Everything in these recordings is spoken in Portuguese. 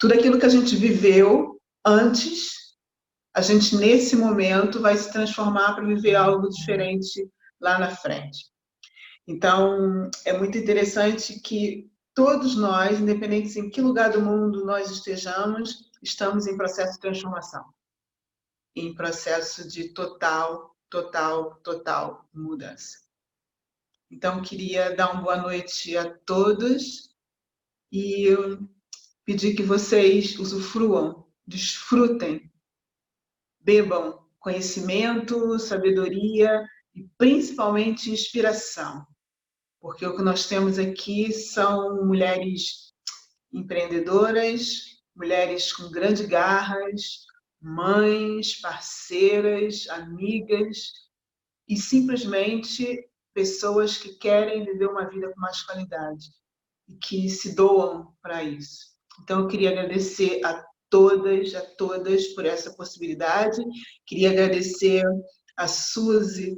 Tudo aquilo que a gente viveu antes, a gente, nesse momento, vai se transformar para viver algo diferente lá na frente. Então, é muito interessante que todos nós, independente em que lugar do mundo nós estejamos, estamos em processo de transformação, em processo de total mudança. Então, queria dar uma boa noite a todos e pedir que vocês usufruam, desfrutem, bebam conhecimento, sabedoria e principalmente inspiração, porque o que nós temos aqui são mulheres empreendedoras, mulheres com grandes garras, mães, parceiras, amigas e simplesmente pessoas que querem viver uma vida com mais qualidade e que se doam para isso. Então, eu queria agradecer a todas por essa possibilidade. Queria agradecer a Suzy,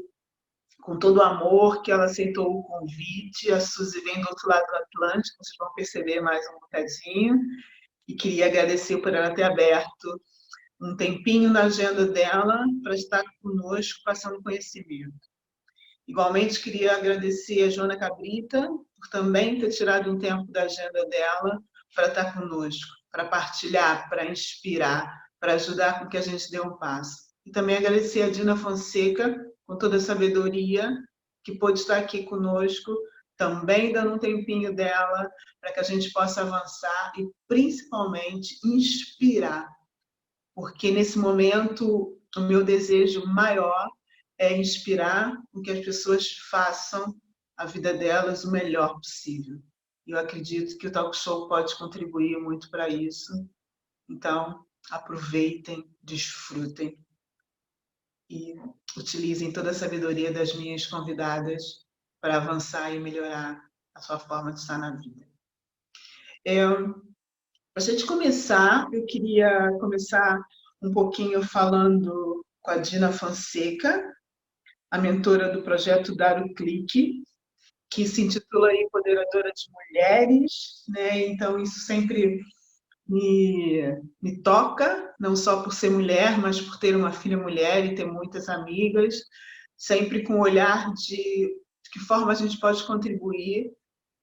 com todo o amor que ela aceitou o convite. A Suzy vem do outro lado do Atlântico, vocês vão perceber mais um bocadinho. E queria agradecer por ela ter aberto um tempinho na agenda dela para estar conosco, passando conhecimento. Igualmente, queria agradecer a Joana Cabrita por também ter tirado um tempo da agenda dela para estar conosco, para partilhar, para inspirar, para ajudar com que a gente dê um passo. E também agradecer a Dina Fonseca, com toda a sabedoria, que pôde estar aqui conosco, também dando um tempinho dela, para que a gente possa avançar e, principalmente, inspirar. Porque, nesse momento, o meu desejo maior é inspirar com que as pessoas façam a vida delas o melhor possível. Eu acredito que o Talk Show pode contribuir muito para isso. Então, aproveitem, desfrutem e utilizem toda a sabedoria das minhas convidadas para avançar e melhorar a sua forma de estar na vida. Para a gente começar, eu queria começar um pouquinho falando com a Dina Fonseca, a mentora do projeto Dar o Clique, que se intitula Empoderadora de Mulheres, né? Então, isso sempre me toca, não só por ser mulher, mas por ter uma filha mulher e ter muitas amigas, sempre com o olhar de que forma a gente pode contribuir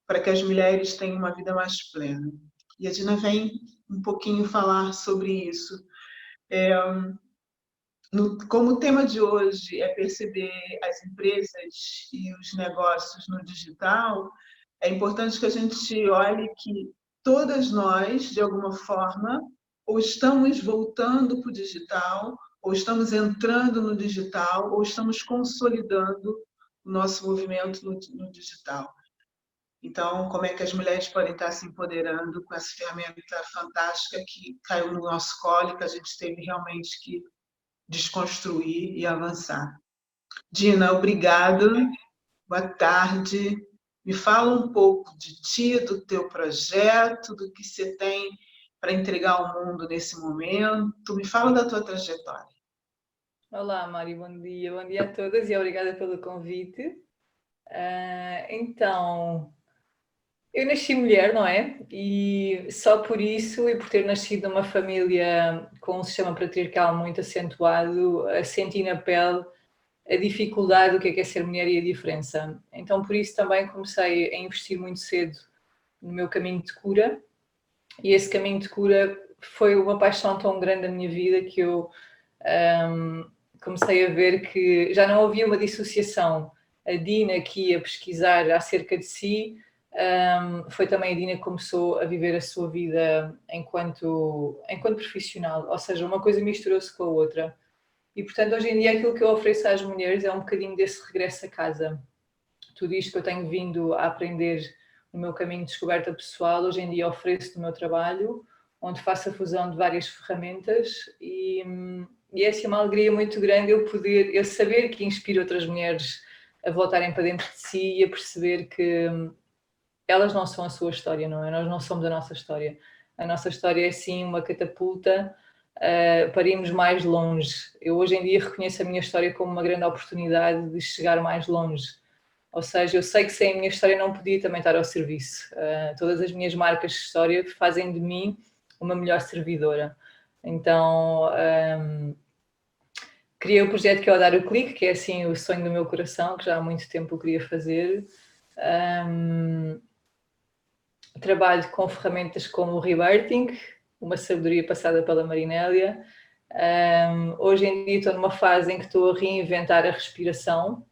para que as mulheres tenham uma vida mais plena. E a Dina vem um pouquinho falar sobre isso. Como o tema de hoje é perceber as empresas e os negócios no digital, é importante que a gente olhe que todas nós, de alguma forma, ou estamos voltando para o digital, ou estamos entrando no digital, ou estamos consolidando o nosso movimento no digital. Então, como é que as mulheres podem estar se empoderando com essa ferramenta fantástica que caiu no nosso colo e que a gente teve realmente que desconstruir e avançar. Dina, obrigado. Boa tarde. Me fala um pouco de ti, do teu projeto, do que você tem para entregar ao mundo nesse momento. Me fala da tua trajetória. Olá, Mari, bom dia a todas e obrigada pelo convite. Então, eu nasci mulher, não é? E só por isso, e por ter nascido numa família com um sistema patriarcal muito acentuado, senti na pele a dificuldade do que é ser mulher e a diferença. Então, por isso também comecei a investir muito cedo no meu caminho de cura. E esse caminho de cura foi uma paixão tão grande da minha vida que eu comecei a ver que já não havia uma dissociação. A Dina, que ia pesquisar acerca de si, foi também a Dina que começou a viver a sua vida enquanto profissional, ou seja, uma coisa misturou-se com a outra. E, portanto, hoje em dia aquilo que eu ofereço às mulheres é um bocadinho desse regresso a casa. Tudo isto que eu tenho vindo a aprender no meu caminho de descoberta pessoal, hoje em dia ofereço no meu trabalho, onde faço a fusão de várias ferramentas e e é assim uma alegria muito grande eu saber que inspiro outras mulheres a voltarem para dentro de si e a perceber que elas não são a sua história, não é? Nós não somos a nossa história. A nossa história é sim uma catapulta para irmos mais longe. Eu hoje em dia reconheço a minha história como uma grande oportunidade de chegar mais longe. Ou seja, eu sei que sem a minha história não podia também estar ao serviço. Todas as minhas marcas de história fazem de mim uma melhor servidora. Então, criei o projeto que é o Dar o Clique, que é assim o sonho do meu coração, que já há muito tempo eu queria fazer. Trabalho com ferramentas como o Rebirthing, uma sabedoria passada pela Marinélia. Hoje em dia estou numa fase em que estou a reinventar a respiração,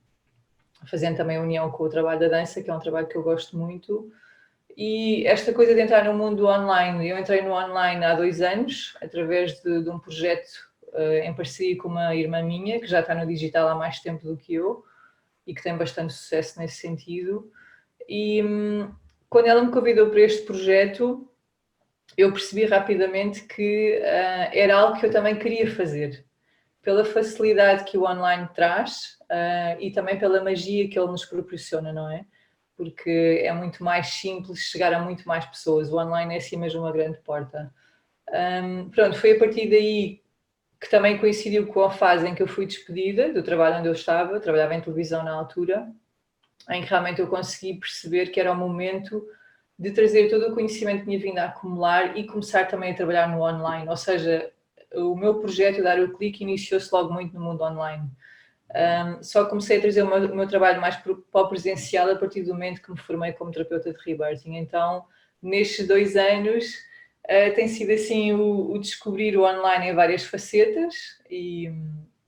fazendo também união com o trabalho da dança, que é um trabalho que eu gosto muito. E esta coisa de entrar no mundo online, eu entrei no online há 2 anos, através de um projeto em parceria com uma irmã minha, que já está no digital há mais tempo do que eu, e que tem bastante sucesso nesse sentido. E quando ela me convidou para este projeto, eu percebi rapidamente que era algo que eu também queria fazer, pela facilidade que o online traz e também pela magia que ele nos proporciona, não é? Porque é muito mais simples chegar a muito mais pessoas. O online é assim mesmo uma grande porta. Pronto, foi a partir daí que também coincidiu com a fase em que eu fui despedida do trabalho onde eu estava, trabalhava em televisão na altura, em que realmente eu consegui perceber que era o momento de trazer todo o conhecimento que tinha vindo a acumular e começar também a trabalhar no online. Ou seja, o meu projeto Dar o Clique iniciou-se logo muito no mundo online. Só comecei a trazer o meu trabalho mais para o presencial a partir do momento que me formei como terapeuta de rebirthing. Então, nestes 2 anos, tem sido assim o descobrir o online em várias facetas e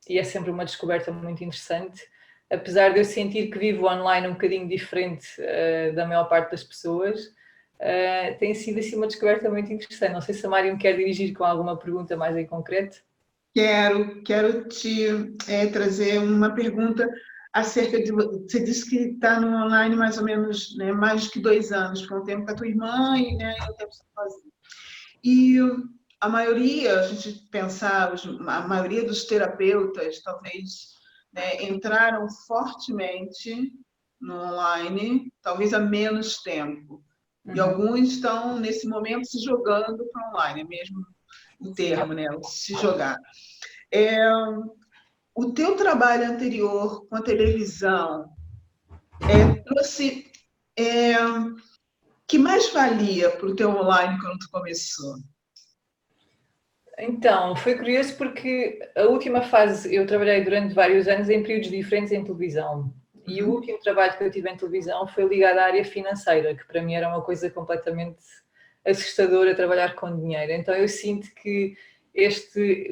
é sempre uma descoberta muito interessante. Apesar de eu sentir que vivo online um bocadinho diferente da maior parte das pessoas, tem sido assim uma descoberta muito interessante. Não sei se a Mário me quer dirigir com alguma pergunta mais em concreto. Quero te trazer uma pergunta acerca de. Você disse que está no online mais ou menos, né, mais que 2 anos, porque é um tempo com a tua irmã e, né, e um tempo sozinho. E a maioria, a gente pensar, a maioria dos terapeutas, talvez, né, entraram fortemente no online, talvez há menos tempo. E alguns estão, nesse momento, se jogando para online, é mesmo o termo, né? Se jogar. O teu trabalho anterior com a televisão trouxe que mais valia para o teu online quando tu começou? Então, foi curioso porque a última fase, eu trabalhei durante vários anos em períodos diferentes em televisão. E o último trabalho que eu tive em televisão foi ligado à área financeira, que para mim era uma coisa completamente assustadora trabalhar com dinheiro. Então eu sinto que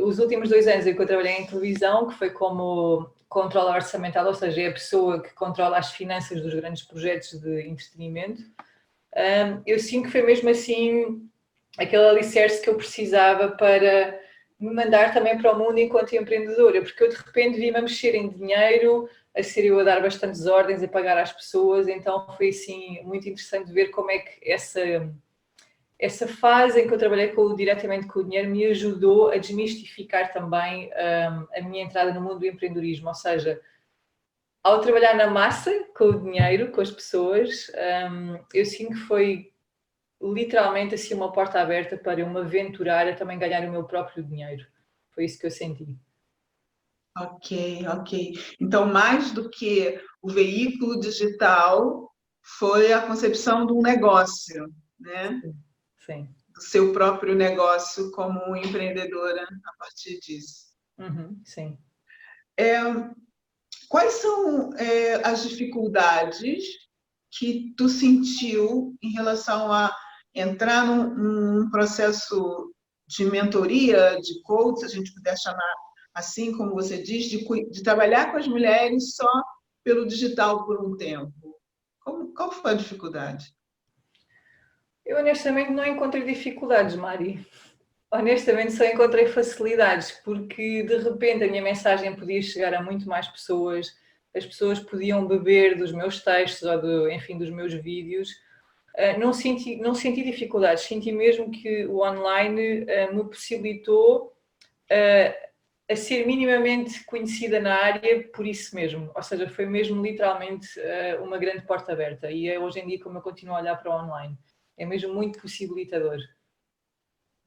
os últimos 2 anos em que eu trabalhei em televisão, que foi como controle orçamental, ou seja, é a pessoa que controla as finanças dos grandes projetos de entretenimento, eu sinto que foi mesmo assim aquele alicerce que eu precisava para me mandar também para o mundo enquanto empreendedora, porque eu de repente vi-me a mexer em dinheiro, a ser eu a dar bastantes ordens, a pagar às pessoas, então foi assim muito interessante ver como é que essa fase em que eu trabalhei diretamente com o dinheiro me ajudou a desmistificar também a minha entrada no mundo do empreendedorismo, ou seja, ao trabalhar na massa com o dinheiro, com as pessoas, eu sinto que foi literalmente assim uma porta aberta para eu me aventurar a também ganhar o meu próprio dinheiro. Foi isso que eu senti. Ok. Então, mais do que o veículo digital, foi a concepção de um negócio, né? Sim. Do seu próprio negócio como empreendedora a partir disso. Sim. Quais são as dificuldades que tu sentiu em relação a entrar num processo de mentoria, de coach, se a gente puder chamar assim, como você diz, de trabalhar com as mulheres só pelo digital por um tempo? Qual foi a dificuldade? Eu honestamente não encontrei dificuldades, Mari. Honestamente só encontrei facilidades, porque de repente a minha mensagem podia chegar a muito mais pessoas, as pessoas podiam beber dos meus textos ou, enfim, dos meus vídeos. Não senti dificuldades, senti mesmo que o online me possibilitou a ser minimamente conhecida na área por isso mesmo, ou seja, foi mesmo literalmente uma grande porta aberta e é hoje em dia como eu continuo a olhar para o online, é mesmo muito possibilitador.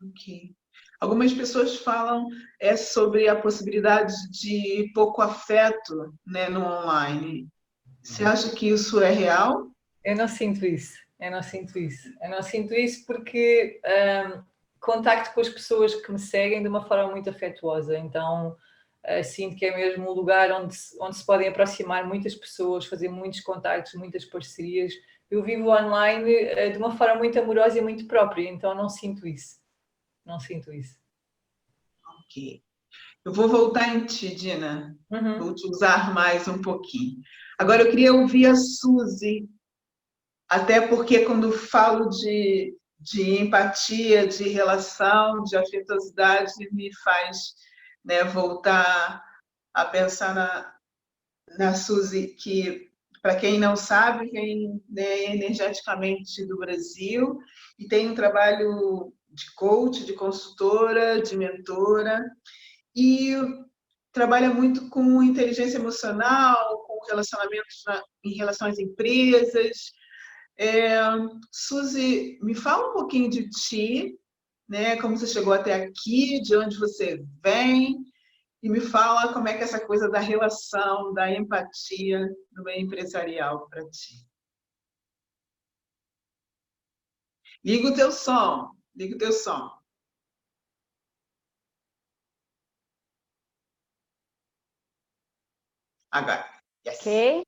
Ok. Algumas pessoas falam sobre a possibilidade de pouco afeto, né, no online. Você acha que isso é real? Eu não sinto isso, eu não sinto isso. Eu não sinto isso porque contacto com as pessoas que me seguem de uma forma muito afetuosa, então sinto que é mesmo um lugar onde se podem aproximar muitas pessoas, fazer muitos contactos, muitas parcerias. Eu vivo online de uma forma muito amorosa e muito própria, então não sinto isso. Não sinto isso. Ok. Eu vou voltar em ti, Dina. Uhum. Vou te usar mais um pouquinho. Agora eu queria ouvir a Suzy, até porque quando falo de empatia, de relação, de afetuosidade, me faz, né, voltar a pensar na Suzy, que, para quem não sabe, vem, né, energeticamente do Brasil e tem um trabalho de coach, de consultora, de mentora, e trabalha muito com inteligência emocional, com relacionamentos em relação às empresas. Suzy, me fala um pouquinho de ti, né? Como você chegou até aqui, de onde você vem, e me fala como é que é essa coisa da relação, da empatia no meio empresarial para ti. Liga o teu som, liga o teu som. Agora. Yes. Ok?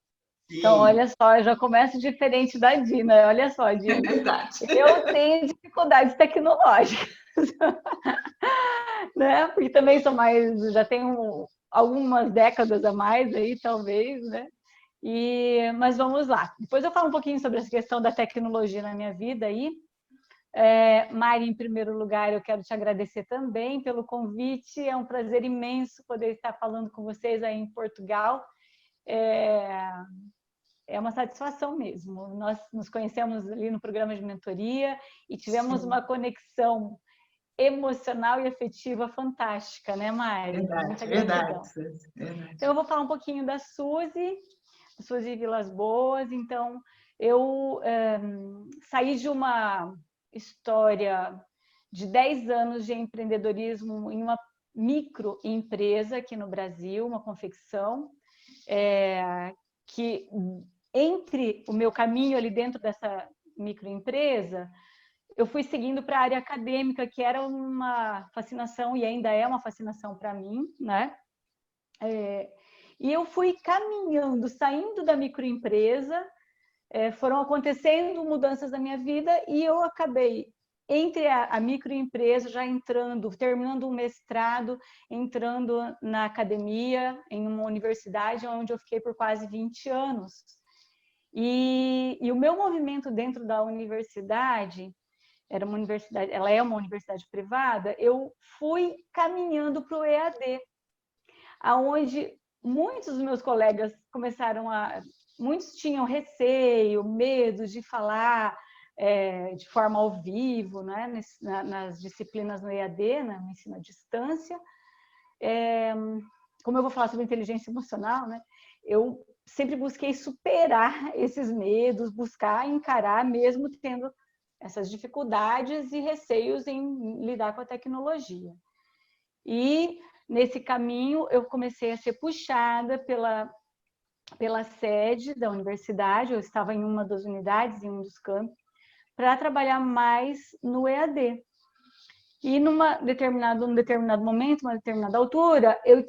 Então, Sim, olha só, eu já começo diferente da Dina. Olha só, é Dina, verdade. eu tenho dificuldades tecnológicas, né? Porque também sou mais, já tenho algumas décadas a mais aí, talvez, né? Mas vamos lá. Depois eu falo um pouquinho sobre essa questão da tecnologia na minha vida aí. Mari, em primeiro lugar, eu quero te agradecer também pelo convite. É um prazer imenso poder estar falando com vocês aí em Portugal. É uma satisfação mesmo. Nós nos conhecemos ali no programa de mentoria e tivemos Sim, uma conexão emocional e afetiva fantástica, né, Mari? verdade, Muita verdade, gratidão. Suzy, verdade. Então, eu vou falar um pouquinho da Suzy Vilas Boas. Então, eu saí de uma história de 10 anos de empreendedorismo em uma microempresa aqui no Brasil, uma confecção, que entre o meu caminho ali dentro dessa microempresa, eu fui seguindo para a área acadêmica, que era uma fascinação e ainda é uma fascinação para mim, né? E eu fui caminhando, saindo da microempresa, foram acontecendo mudanças na minha vida e eu acabei entre a microempresa, já entrando, terminando um mestrado, entrando na academia, em uma universidade, onde eu fiquei por quase 20 anos. E o meu movimento dentro da universidade, ela é uma universidade privada, eu fui caminhando para o EAD, aonde muitos dos meus colegas muitos tinham receio, medo de falar de forma ao vivo, né, nas disciplinas no EAD, no ensino à distância. Como eu vou falar sobre inteligência emocional, né, eu sempre busquei superar esses medos, buscar encarar, mesmo tendo essas dificuldades e receios em lidar com a tecnologia. E nesse caminho eu comecei a ser puxada pela sede da universidade, eu estava em uma das unidades, em um dos campos, para trabalhar mais no EAD. E num determinado momento, uma determinada altura, eu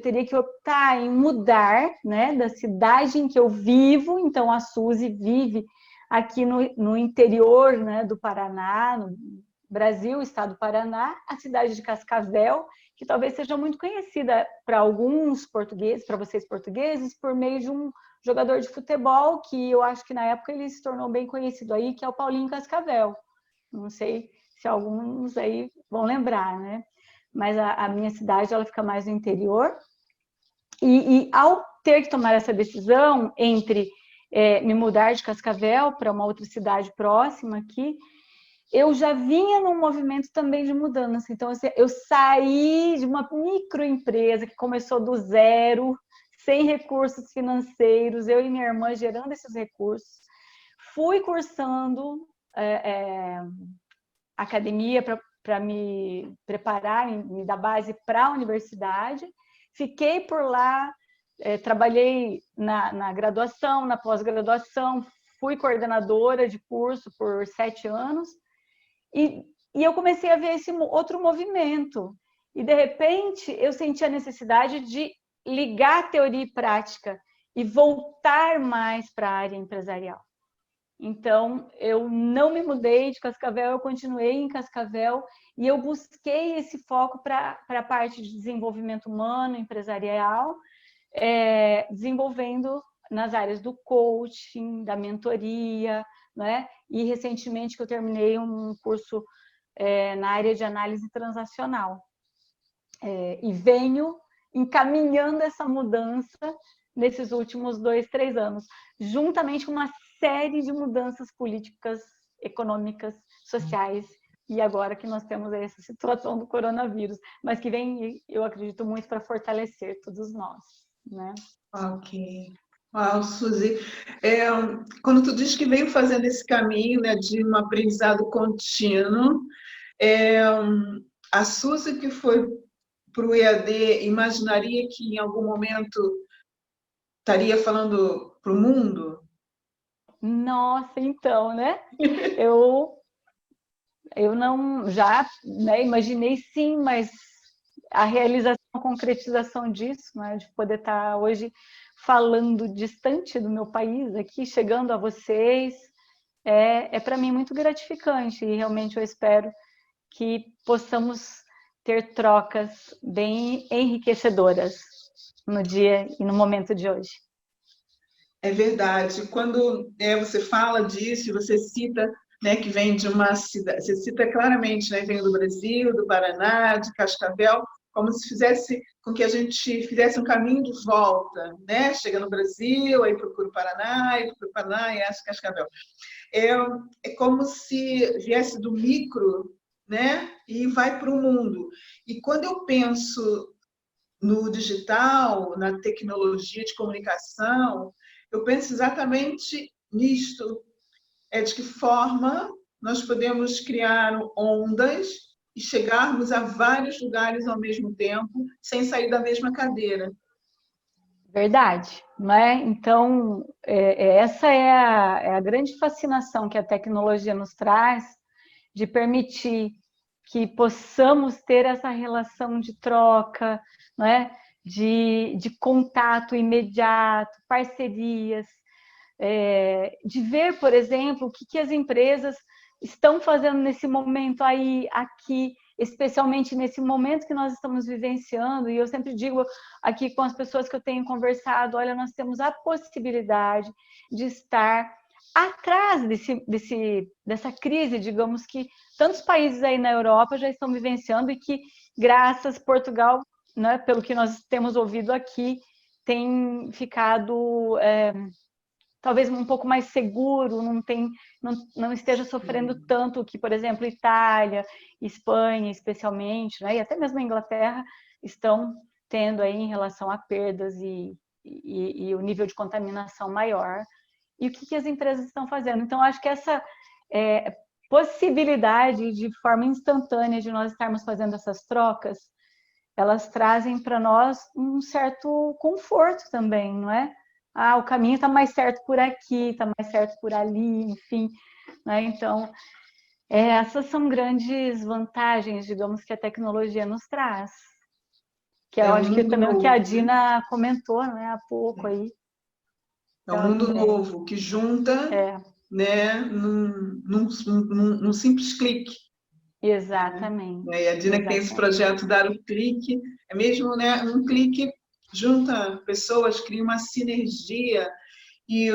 teria que optar em mudar, né, da cidade em que eu vivo. Então a Suzy vive aqui no interior, né, do Paraná, no Brasil, estado do Paraná, a cidade de Cascavel, que talvez seja muito conhecida para alguns portugueses, para vocês portugueses, por meio de um jogador de futebol que eu acho que na época ele se tornou bem conhecido aí, que é o Paulinho Cascavel. Não sei se alguns aí vão lembrar, né? Mas a minha cidade, ela fica mais no interior. E ao ter que tomar essa decisão entre me mudar de Cascavel para uma outra cidade próxima aqui, eu já vinha num movimento também de mudança. Então, assim, eu saí de uma microempresa que começou do zero, sem recursos financeiros, eu e minha irmã gerando esses recursos. Fui cursando academia para me preparar, me dar base para a universidade. Fiquei por lá, trabalhei na graduação, na pós-graduação, fui coordenadora de curso por 7 anos. E eu comecei a ver esse outro movimento. E, de repente, eu senti a necessidade de ligar teoria e prática e voltar mais para a área empresarial. Então, eu não me mudei de Cascavel, eu continuei em Cascavel e eu busquei esse foco para a parte de desenvolvimento humano, empresarial, desenvolvendo nas áreas do coaching, da mentoria, né? E recentemente que eu terminei um curso na área de análise transacional. E venho encaminhando essa mudança nesses últimos 2, 3 anos, juntamente com uma série de mudanças políticas, econômicas, sociais, e agora que nós temos essa situação do coronavírus, mas que vem, eu acredito, muito para fortalecer todos nós, né? Ok. Uau, Suzy. Quando tu diz que veio fazendo esse caminho, né, de um aprendizado contínuo, a Suzy que foi para o EAD, imaginaria que em algum momento estaria falando para o mundo? Nossa, então, né? Eu não já, né, imaginei sim, mas a realização, a concretização disso, né, de poder estar hoje falando distante do meu país aqui, chegando a vocês, para mim muito gratificante e realmente eu espero que possamos ter trocas bem enriquecedoras no dia e no momento de hoje. É verdade. Quando você fala disso, você cita, né, que vem de uma cidade, você cita claramente, né, vem do Brasil, do Paraná, de Cascavel, como se fizesse com que a gente fizesse um caminho de volta, né? Chega no Brasil, aí procura o Paraná, aí procura o Paraná e acha Cascavel. É como se viesse do micro, né, e vai para o mundo. E quando eu penso no digital, na tecnologia de comunicação, eu penso exatamente nisto, de que forma nós podemos criar ondas e chegarmos a vários lugares ao mesmo tempo, sem sair da mesma cadeira. Verdade, né? Então, essa é a grande fascinação que a tecnologia nos traz, de permitir que possamos ter essa relação de troca, né? de contato imediato, parcerias, de ver, por exemplo, o que as empresas estão fazendo nesse momento aí, aqui, especialmente nesse momento que nós estamos vivenciando, e eu sempre digo aqui com as pessoas que eu tenho conversado, olha, nós temos a possibilidade de estar atrás dessa crise, digamos, que tantos países aí na Europa já estão vivenciando e que, graças a Portugal, né, pelo que nós temos ouvido aqui, tem ficado talvez um pouco mais seguro, não esteja sofrendo tanto que, por exemplo, Itália, Espanha, especialmente, né, e até mesmo a Inglaterra, estão tendo aí em relação a perdas e o nível de contaminação maior. E o que as empresas estão fazendo? Então, acho que essa possibilidade de forma instantânea de nós estarmos fazendo essas trocas, elas trazem para nós um certo conforto também, não é? O caminho está mais certo por aqui, está mais certo por ali, enfim. Né? Então, essas são grandes vantagens, digamos, que a tecnologia nos traz. Que eu acho que também o que a Dina comentou, né, há pouco aí. É um mundo novo que junta, né, num simples clique. Exatamente. E a Dina que tem esse projeto Dar o Clique, é mesmo, né, um clique junta pessoas, cria uma sinergia. E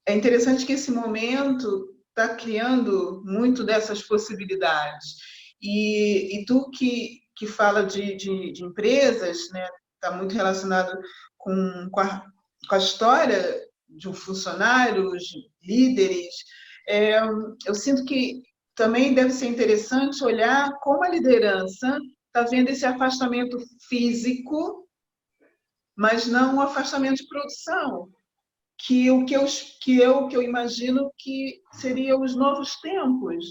é interessante que esse momento está criando muito dessas possibilidades. E tu que fala de empresas, né, está muito relacionado com a história de um funcionário, de líderes. Eu sinto que também deve ser interessante olhar como a liderança está vendo esse afastamento físico, mas não um afastamento de produção, que eu imagino que seriam os novos tempos,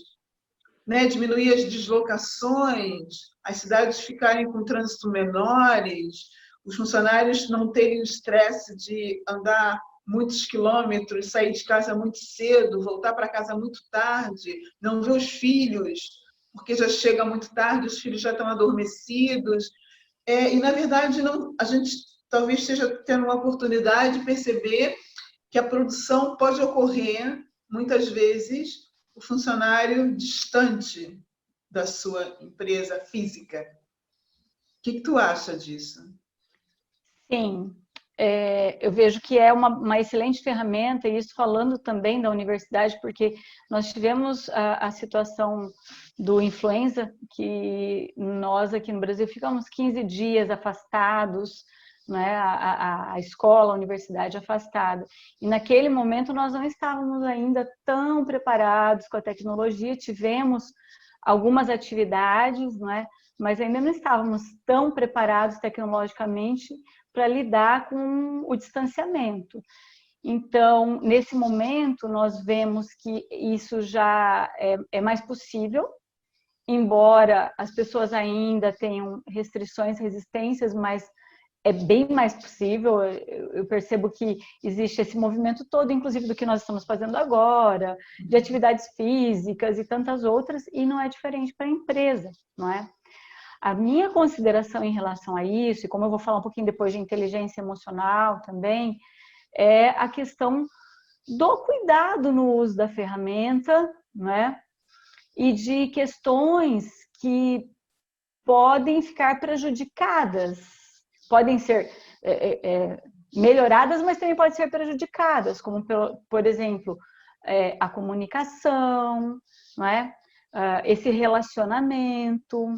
né? Diminuir as deslocações, as cidades ficarem com trânsito menores, os funcionários não terem o estresse de andar muitos quilômetros, sair de casa muito cedo, voltar para casa muito tarde, não ver os filhos, porque já chega muito tarde, os filhos já estão adormecidos. E, na verdade, não, a gente talvez esteja tendo uma oportunidade de perceber que a produção pode ocorrer, muitas vezes, o funcionário distante da sua empresa física. O que tu acha disso? Sim, eu vejo que é uma excelente ferramenta, e isso falando também da universidade, porque nós tivemos a situação do influenza, que nós aqui no Brasil ficamos 15 dias afastados, né, a escola, a universidade afastada. E naquele momento nós não estávamos ainda tão preparados com a tecnologia, tivemos algumas atividades, não é? Mas ainda não estávamos tão preparados tecnologicamente para lidar com o distanciamento. Então, nesse momento, nós vemos que isso já é mais possível, embora as pessoas ainda tenham restrições, resistências, mas é bem mais possível. Eu percebo que existe esse movimento todo, inclusive do que nós estamos fazendo agora, de atividades físicas e tantas outras, e não é diferente para a empresa, não é? A minha consideração em relação a isso, e como eu vou falar um pouquinho depois de inteligência emocional também, é a questão do cuidado no uso da ferramenta, não é? E de questões que podem ficar prejudicadas, podem ser melhoradas, mas também podem ser prejudicadas, como, por exemplo, a comunicação, não é? Esse relacionamento.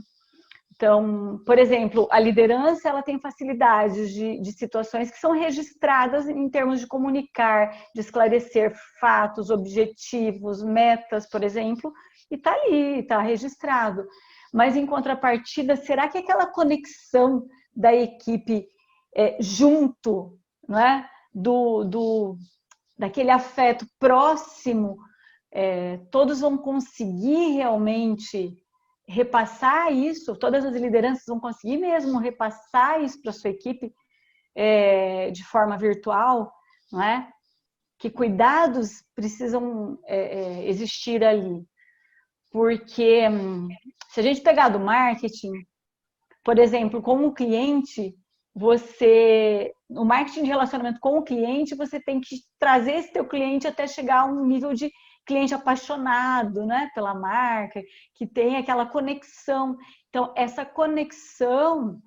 Então, por exemplo, a liderança ela tem facilidades de situações que são registradas em termos de comunicar, de esclarecer fatos, objetivos, metas, por exemplo, e está ali, está registrado. Mas, em contrapartida, será que aquela conexão da equipe junto, né, daquele afeto próximo, todos vão conseguir realmente repassar isso, todas as lideranças vão conseguir mesmo repassar isso para a sua equipe de forma virtual, não é? Que cuidados precisam existir ali? Porque se a gente pegar do marketing, por exemplo, com o cliente, no marketing de relacionamento com o cliente, você tem que trazer esse teu cliente até chegar a um nível de cliente apaixonado, né, pela marca, que tem aquela conexão. Então, essa conexão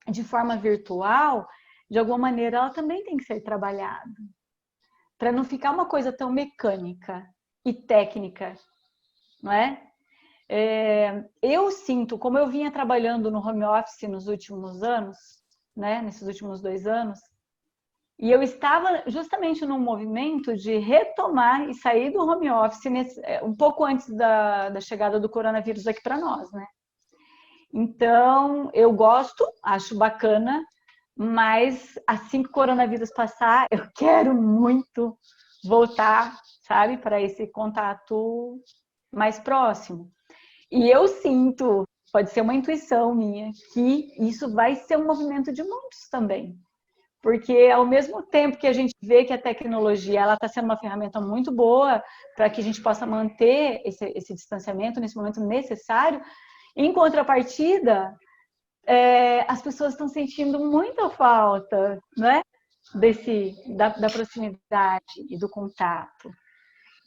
de forma virtual, de alguma maneira, ela também tem que ser trabalhada, para não ficar uma coisa tão mecânica e técnica, não é? Eu sinto, como eu vinha trabalhando no home office nos últimos anos, né, nesses últimos 2 anos, e eu estava justamente num movimento de retomar e sair do home office um pouco antes da chegada do coronavírus aqui para nós, né? Então, eu gosto, acho bacana, mas assim que o coronavírus passar, eu quero muito voltar, sabe, para esse contato mais próximo. E eu sinto, pode ser uma intuição minha, que isso vai ser um movimento de muitos também. Porque ao mesmo tempo que a gente vê que a tecnologia ela está sendo uma ferramenta muito boa para que a gente possa manter esse distanciamento nesse momento necessário, em contrapartida, as pessoas estão sentindo muita falta, né? Da proximidade e do contato.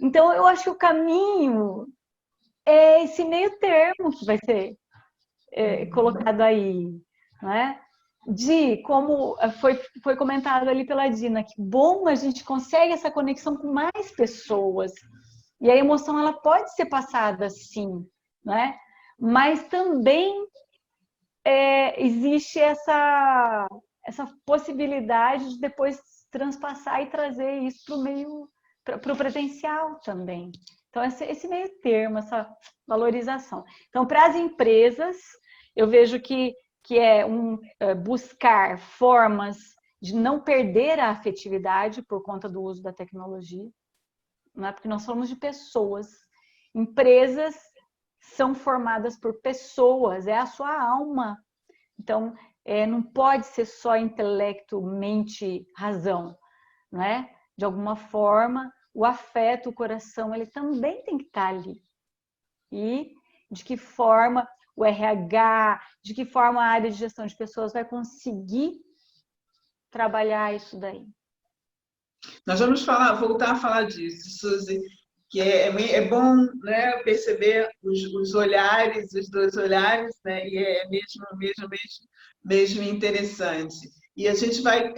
Então, eu acho que o caminho é esse meio termo que vai ser colocado aí, não é? Como foi comentado ali pela Dina, que bom a gente consegue essa conexão com mais pessoas. E a emoção ela pode ser passada sim, né? Mas também existe essa possibilidade de depois transpassar e trazer isso para o meio, para o presencial também. Então, esse meio termo, essa valorização. Então, para as empresas, eu vejo que buscar formas de não perder a afetividade por conta do uso da tecnologia, não é? Porque nós somos de pessoas. Empresas são formadas por pessoas, é a sua alma. Então, não pode ser só intelecto, mente, razão, não é? De alguma forma, o afeto, o coração, ele também tem que estar ali. E de que forma o RH, de que forma a área de gestão de pessoas vai conseguir trabalhar isso daí? Nós vamos voltar a falar disso, Suzy, que é bom, né, perceber os olhares, os dois olhares, né, e é mesmo interessante. E a gente vai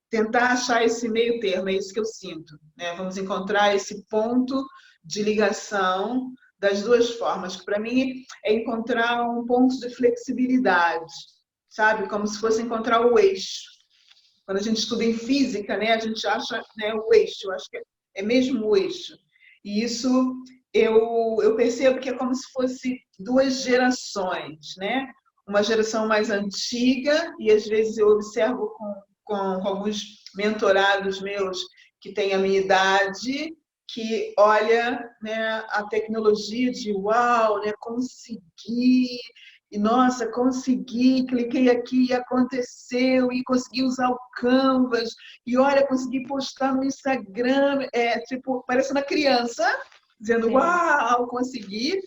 tentar achar esse meio termo, é isso que eu sinto, né? Vamos encontrar esse ponto de ligação das duas formas, que para mim é encontrar um ponto de flexibilidade, sabe? Como se fosse encontrar o eixo. Quando a gente estuda em física, né, a gente acha, né, o eixo, eu acho que é mesmo o eixo. E isso eu percebo que é como se fosse duas gerações, né? Uma geração mais antiga, e às vezes eu observo com alguns mentorados meus que têm a minha idade, que olha, né, a tecnologia de uau, né, consegui, e nossa, consegui, cliquei aqui e aconteceu, e consegui usar o Canvas, e olha, consegui postar no Instagram, tipo, parece uma criança, dizendo, Sim. uau, consegui.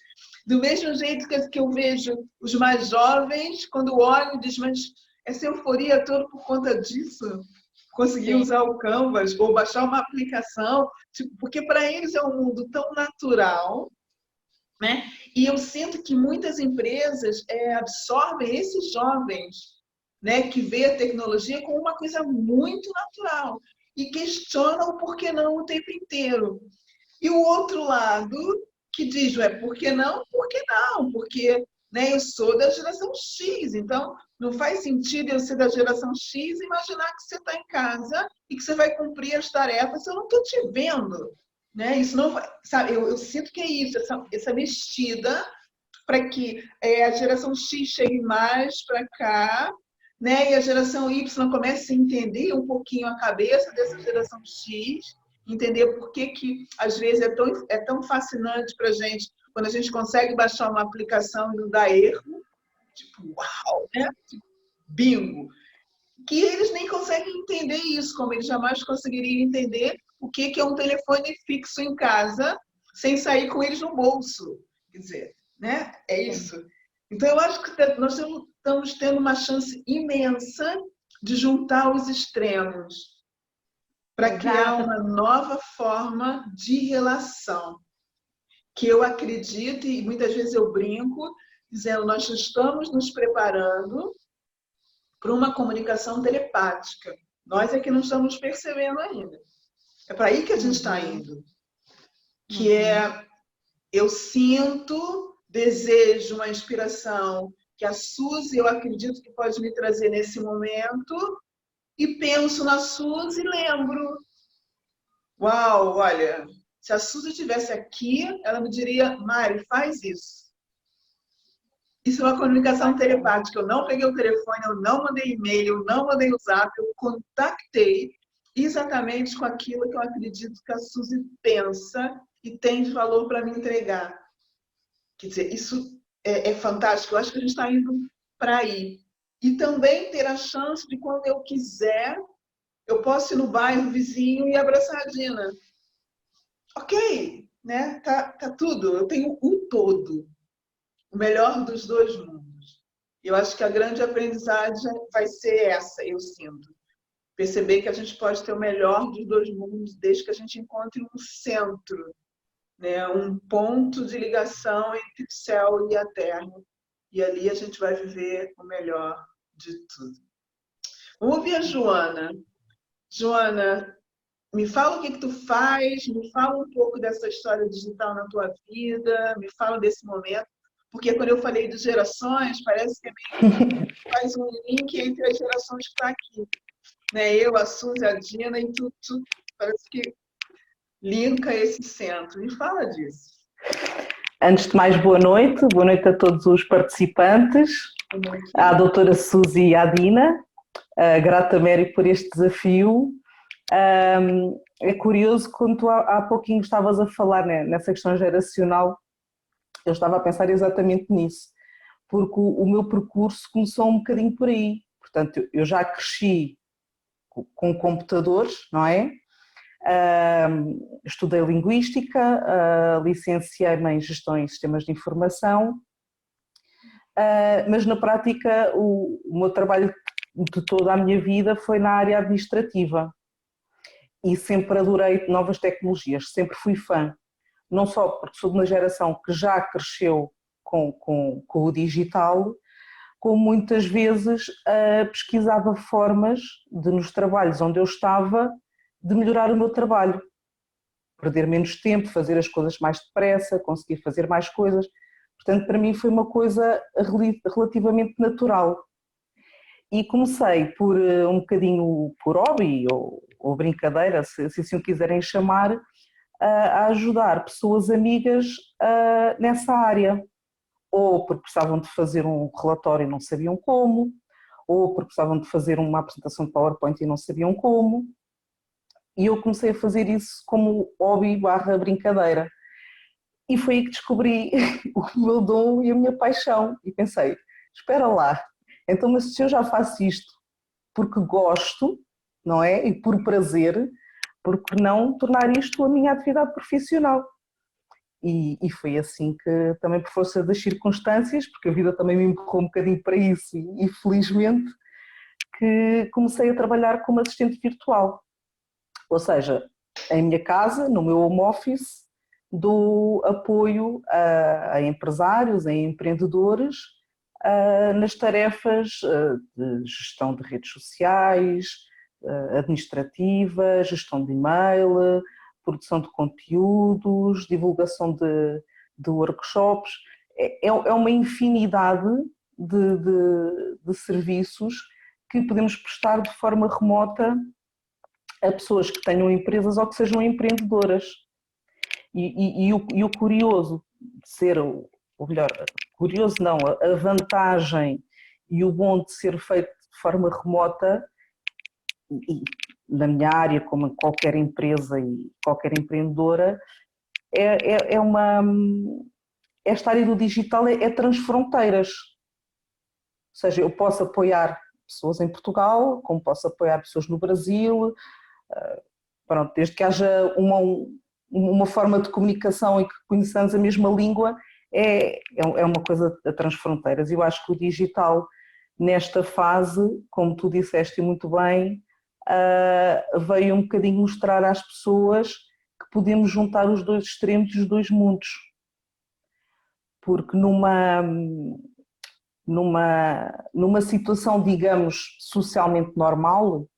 Do mesmo jeito que eu vejo os mais jovens, quando olham, diz, mas essa euforia toda por conta disso? Conseguir Sim. usar o Canvas ou baixar uma aplicação, tipo, porque para eles é um mundo tão natural, né? E eu sinto que muitas empresas absorvem esses jovens, né, que vê a tecnologia como uma coisa muito natural e questionam o porquê não o tempo inteiro. E o outro lado que diz, por que não? Por que não? Porque, né, eu sou da geração X, então não faz sentido eu ser da geração X e imaginar que você está em casa e que você vai cumprir as tarefas se eu não estou te vendo. Né? Isso não vai, sabe, eu sinto que é isso, essa mexida para que a geração X chegue mais para cá, né? E a geração Y comece a entender um pouquinho a cabeça dessa geração X, entender por que às vezes é tão fascinante para a gente quando a gente consegue baixar uma aplicação e não dá erro, tipo, uau, né? Bingo! Que eles nem conseguem entender isso, como eles jamais conseguiriam entender o que é um telefone fixo em casa sem sair com eles no bolso. Quer dizer, né? É isso. Então, eu acho que nós estamos tendo uma chance imensa de juntar os extremos para criar uma nova forma de relação, que eu acredito, e muitas vezes eu brinco, dizendo, nós estamos nos preparando para uma comunicação telepática. Nós é que não estamos percebendo ainda. É para aí que a gente está indo. Que eu sinto, desejo uma inspiração que a Suzy, eu acredito que pode me trazer nesse momento, e penso na Suzy e lembro. Uau, olha, se a Suzy estivesse aqui, ela me diria, Mari, faz isso. Isso é uma comunicação telepática. Eu não peguei o telefone, eu não mandei e-mail, eu não mandei o zap, eu contactei exatamente com aquilo que eu acredito que a Suzy pensa e tem de valor para me entregar. Quer dizer, isso é fantástico. Eu acho que a gente está indo para aí. E também ter a chance de, quando eu quiser, eu posso ir no bairro vizinho e abraçar a Dina. Ok, né? Tá tudo. Eu tenho um todo. O melhor dos dois mundos. Eu acho que a grande aprendizagem vai ser essa, eu sinto. Perceber que a gente pode ter o melhor dos dois mundos desde que a gente encontre um centro, né? Um ponto de ligação entre o céu e a terra. E ali a gente vai viver o melhor de tudo. Vamos ouvir a Joana. Joana, me fala o que tu faz, me fala um pouco dessa história digital na tua vida, me fala desse momento. Porque quando eu falei de gerações, parece que faz um link entre as gerações que estão aqui. Né? Eu, a Suzy, a Dina e tu parece que linka esse centro. Me fala disso. Antes de mais, boa noite a todos os participantes, à doutora Suzy e à Dina, grata Mary por este desafio. É curioso, quando tu há pouquinho estavas a falar, né, nessa questão geracional, eu estava a pensar exatamente nisso, porque o meu percurso começou um bocadinho por aí. Portanto, eu já cresci com computadores, não é? Estudei Linguística, licenciei-me em Gestão em Sistemas de Informação, mas na prática o meu trabalho de toda a minha vida foi na área administrativa e sempre adorei novas tecnologias, sempre fui fã, não só porque sou de uma geração que já cresceu com o digital, como muitas vezes pesquisava formas de, nos trabalhos onde eu estava, de melhorar o meu trabalho, perder menos tempo, fazer as coisas mais depressa, conseguir fazer mais coisas. Portanto, para mim foi uma coisa relativamente natural. E comecei por um bocadinho por hobby ou brincadeira, se assim o quiserem chamar, a ajudar pessoas amigas nessa área. Ou porque precisavam de fazer um relatório e não sabiam como, ou porque precisavam de fazer uma apresentação de PowerPoint e não sabiam como. E eu comecei a fazer isso como hobby / brincadeira. E foi aí que descobri o meu dom e a minha paixão. E pensei, espera lá, então mas se eu já faço isto porque gosto, não é? E por prazer, por que não tornar isto a minha atividade profissional? E foi assim que, também por força das circunstâncias, porque a vida também me empurrou um bocadinho para isso e felizmente, que comecei a trabalhar como assistente virtual. Ou seja, em minha casa, no meu home office, dou apoio a empresários, a empreendedores, nas tarefas de gestão de redes sociais, administrativa, gestão de e-mail, produção de conteúdos, divulgação de workshops. É uma infinidade de serviços que podemos prestar de forma remota a pessoas que tenham empresas ou que sejam empreendedoras. E o curioso de ser, ou melhor, curioso não, a vantagem e o bom de ser feito de forma remota, e na minha área, como em qualquer empresa e qualquer empreendedora, esta área do digital é transfronteiras. Ou seja, eu posso apoiar pessoas em Portugal, como posso apoiar pessoas no Brasil, pronto, desde que haja uma forma de comunicação e que conheçamos a mesma língua, é uma coisa a transfronteiras. Eu acho que o digital, nesta fase, como tu disseste muito bem, veio um bocadinho mostrar às pessoas que podemos juntar os dois extremos e os dois mundos. Porque numa situação, digamos, socialmente normal,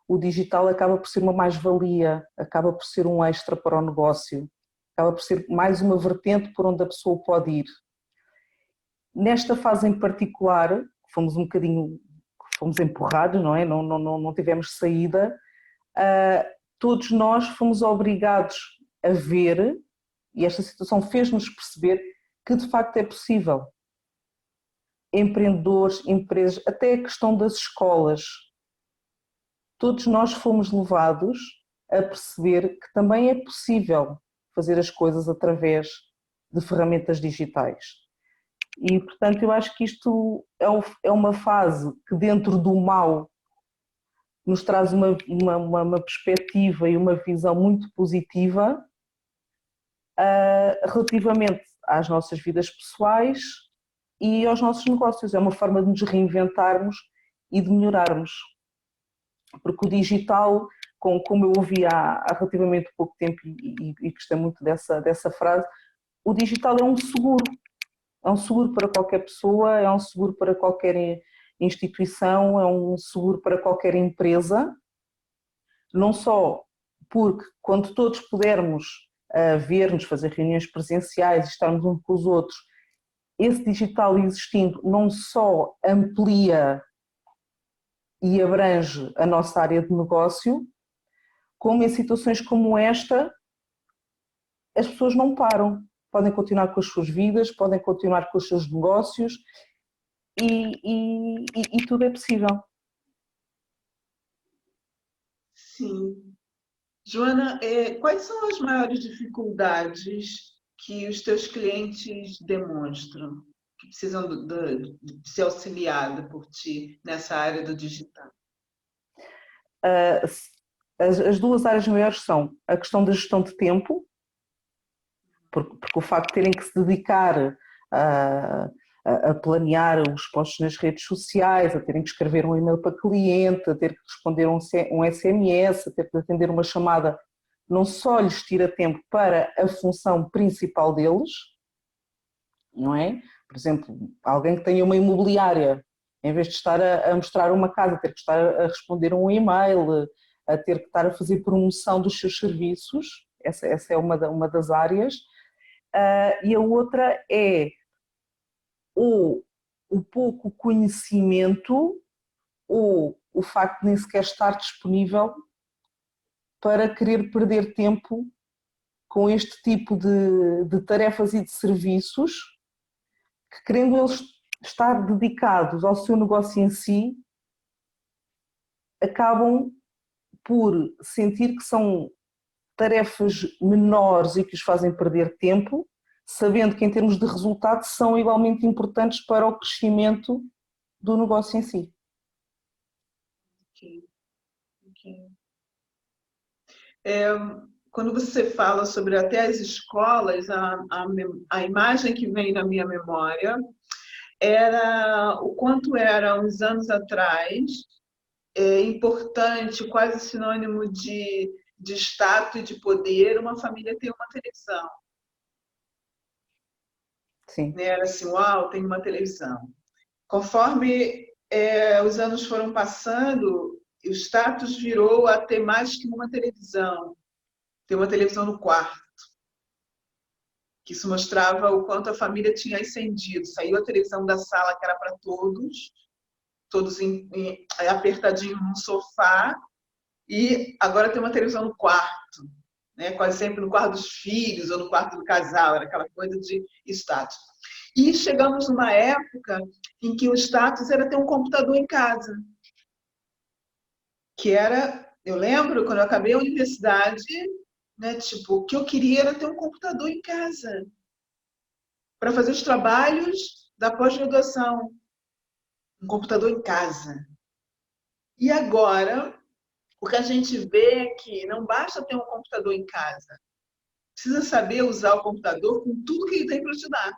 o digital acaba por ser uma mais-valia, acaba por ser um extra para o negócio, acaba por ser mais uma vertente por onde a pessoa pode ir. Nesta fase em particular, fomos empurrados, não é? Não tivemos saída, todos nós fomos obrigados a ver, e esta situação fez-nos perceber que de facto é possível. Empreendedores, empresas, até a questão das escolas, todos nós fomos levados a perceber que também é possível fazer as coisas através de ferramentas digitais. E, portanto, eu acho que isto é uma fase que, dentro do mal, nos traz uma perspectiva e uma visão muito positiva relativamente às nossas vidas pessoais e aos nossos negócios. É uma forma de nos reinventarmos e de melhorarmos. Porque o digital, como eu ouvi há relativamente pouco tempo e gostei muito dessa frase, o digital é um seguro. É um seguro para qualquer pessoa, é um seguro para qualquer instituição, é um seguro para qualquer empresa. Não só porque quando todos pudermos ver-nos, fazer reuniões presenciais e estarmos uns com os outros, esse digital existindo não só amplia e abrange a nossa área de negócio, como em situações como esta, as pessoas não param, podem continuar com as suas vidas, podem continuar com os seus negócios e tudo é possível. Sim. Joana, quais são as maiores dificuldades que os teus clientes demonstram, que precisam de ser auxiliada por ti nessa área do digital? As duas áreas maiores são a questão da gestão de tempo, porque o facto de terem que se dedicar a planear os posts nas redes sociais, a terem que escrever um e-mail para cliente, a ter que responder um SMS, a ter que atender uma chamada, não só lhes tira tempo para a função principal deles, não é? Por exemplo, alguém que tenha uma imobiliária, em vez de estar a mostrar uma casa, ter que estar a responder um e-mail, a ter que estar a fazer promoção dos seus serviços, essa é uma das áreas, e a outra é ou o pouco conhecimento ou o facto de nem sequer estar disponível para querer perder tempo com este tipo de tarefas e de serviços que, querendo eles estar dedicados ao seu negócio em si, acabam por sentir que são tarefas menores e que os fazem perder tempo, sabendo que em termos de resultado são igualmente importantes para o crescimento do negócio em si. Okay. Quando você fala sobre até as escolas, a imagem que vem na minha memória era o quanto era, uns anos atrás, importante, quase sinônimo de status e de poder, uma família ter uma televisão. Sim. Era assim, uau, tem uma televisão. Conforme os anos foram passando, o status virou a ter mais que uma televisão, ter uma televisão no quarto. Que isso mostrava o quanto a família tinha ascendido. Saiu a televisão da sala, que era para todos apertadinhos num sofá, e agora tem uma televisão no quarto, né? Quase sempre no quarto dos filhos ou no quarto do casal, era aquela coisa de status. E chegamos numa época em que o status era ter um computador em casa. Que era, eu lembro, quando eu acabei a universidade, né, tipo, o que eu queria era ter um computador em casa para fazer os trabalhos da pós-graduação. Um computador em casa. E agora, o que a gente vê é que não basta ter um computador em casa. Precisa saber usar o computador com tudo que ele tem para te dar.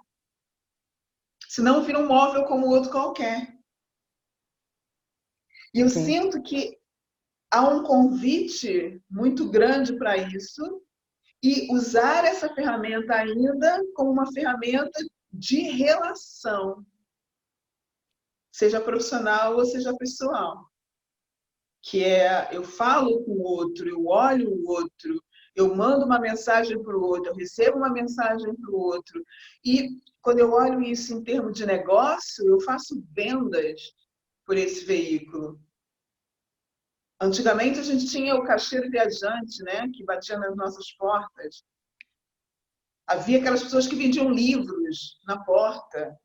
Senão vira um móvel como o outro qualquer. E eu sinto que há um convite muito grande para isso e usar essa ferramenta ainda como uma ferramenta de relação, seja profissional ou seja pessoal. Que eu falo com o outro, eu olho o outro, eu mando uma mensagem para o outro, eu recebo uma mensagem para o outro. E quando eu olho isso em termos de negócio, eu faço vendas por esse veículo. Antigamente a gente tinha o caixeiro viajante, né, que batia nas nossas portas. Havia aquelas pessoas que vendiam livros na porta.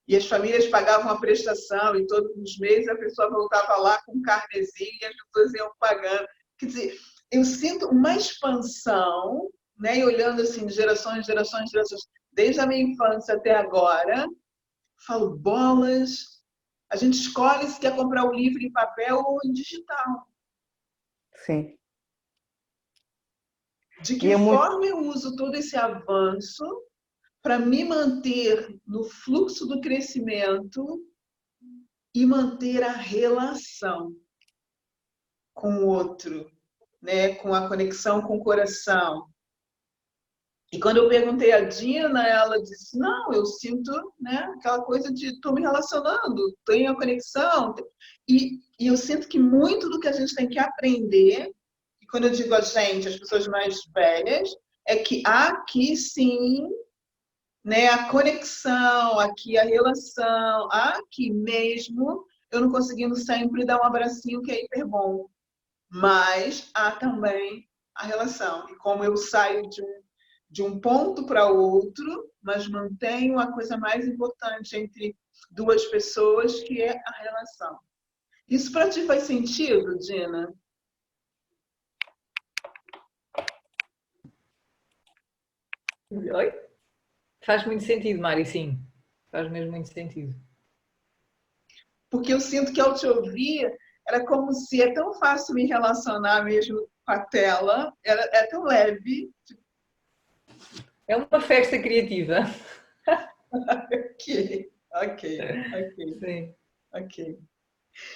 E as famílias pagavam a prestação e todos os meses a pessoa voltava lá com um carnezinho e as pessoas iam pagando. Quer dizer, eu sinto uma expansão, né, e olhando assim, gerações, desde a minha infância até agora, falo, bolas, a gente escolhe se quer comprar o livro em papel ou em digital. Sim. De que forma eu uso todo esse avanço para me manter no fluxo do crescimento e manter a relação com o outro, né? Com a conexão com o coração. E quando eu perguntei à Dina, ela disse, não, eu sinto, né, aquela coisa de estou me relacionando, tenho a conexão. E eu sinto que muito do que a gente tem que aprender, e quando eu digo a gente, as pessoas mais velhas, é que aqui sim, né, a conexão, aqui a relação, aqui mesmo, eu não conseguindo sempre dar um abracinho que é hiper bom. Mas há também a relação. E como eu saio de um ponto para outro, mas mantenho a coisa mais importante entre duas pessoas, que é a relação. Isso para ti faz sentido, Dina? Oi? Faz muito sentido, Mari, sim. Faz mesmo muito sentido. Porque eu sinto que ao te ouvir, era como se é tão fácil me relacionar mesmo com a tela, é tão leve. É uma festa criativa. Ok. Sim. Ok.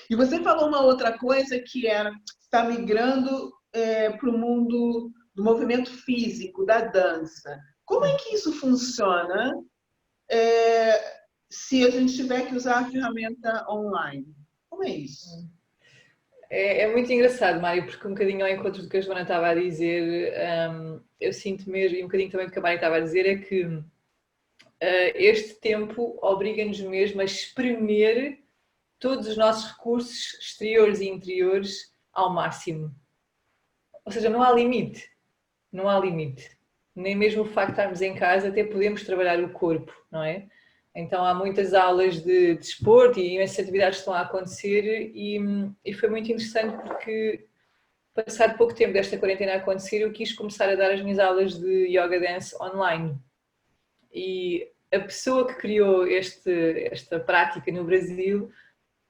E você falou uma outra coisa que era está migrando para o mundo do movimento físico, da dança. Como é que isso funciona se a gente tiver que usar a ferramenta online? Como é isso? É muito engraçado, Mário, porque um bocadinho ao encontro do que a Joana estava a dizer, eu sinto mesmo, e um bocadinho também do que a Mari estava a dizer, é que este tempo obriga-nos mesmo a espremer todos os nossos recursos exteriores e interiores ao máximo. Ou seja, não há limite. Não há limite. Nem mesmo o facto de estarmos em casa, até podemos trabalhar o corpo, não é? Então há muitas aulas de desporto e imensas atividades que estão a acontecer e foi muito interessante porque passado pouco tempo desta quarentena a acontecer, eu quis começar a dar as minhas aulas de yoga dance online. E a pessoa que criou esta prática no Brasil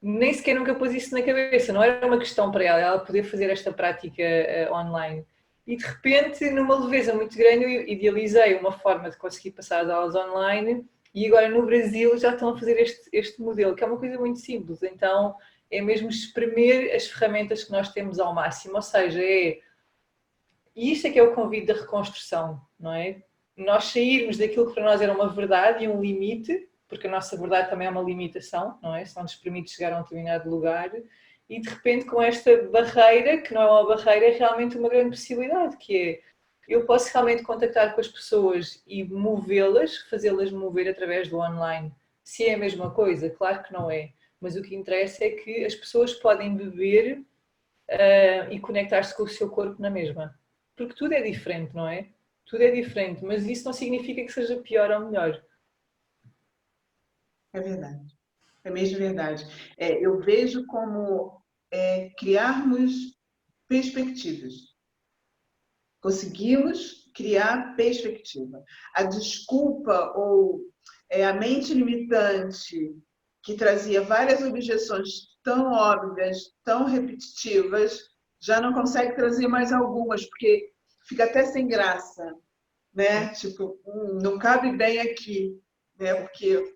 nem sequer nunca pôs isso na cabeça, não era uma questão para ela poder fazer esta prática online. E de repente, numa leveza muito grande, eu idealizei uma forma de conseguir passar as aulas online e agora no Brasil já estão a fazer este modelo, que é uma coisa muito simples. Então é mesmo espremer as ferramentas que nós temos ao máximo, ou seja, e isto é que é o convite da reconstrução, não é? Nós sairmos daquilo que para nós era uma verdade e um limite, porque a nossa verdade também é uma limitação, não é? Se não nos permite chegar a um determinado lugar, e de repente com esta barreira, que não é uma barreira, é realmente uma grande possibilidade, que é, eu posso realmente contactar com as pessoas e movê-las, fazê-las mover através do online. Se é a mesma coisa, claro que não é, mas o que interessa é que as pessoas podem beber e conectar-se com o seu corpo na mesma. Porque tudo é diferente, não é? Tudo é diferente, mas isso não significa que seja pior ou melhor. É verdade. É mesmo verdade. Eu vejo como criarmos perspectivas. Conseguimos criar perspectiva. A desculpa ou a mente limitante que trazia várias objeções tão óbvias, tão repetitivas, já não consegue trazer mais algumas, porque fica até sem graça, né? Tipo, não cabe bem aqui, né? Porque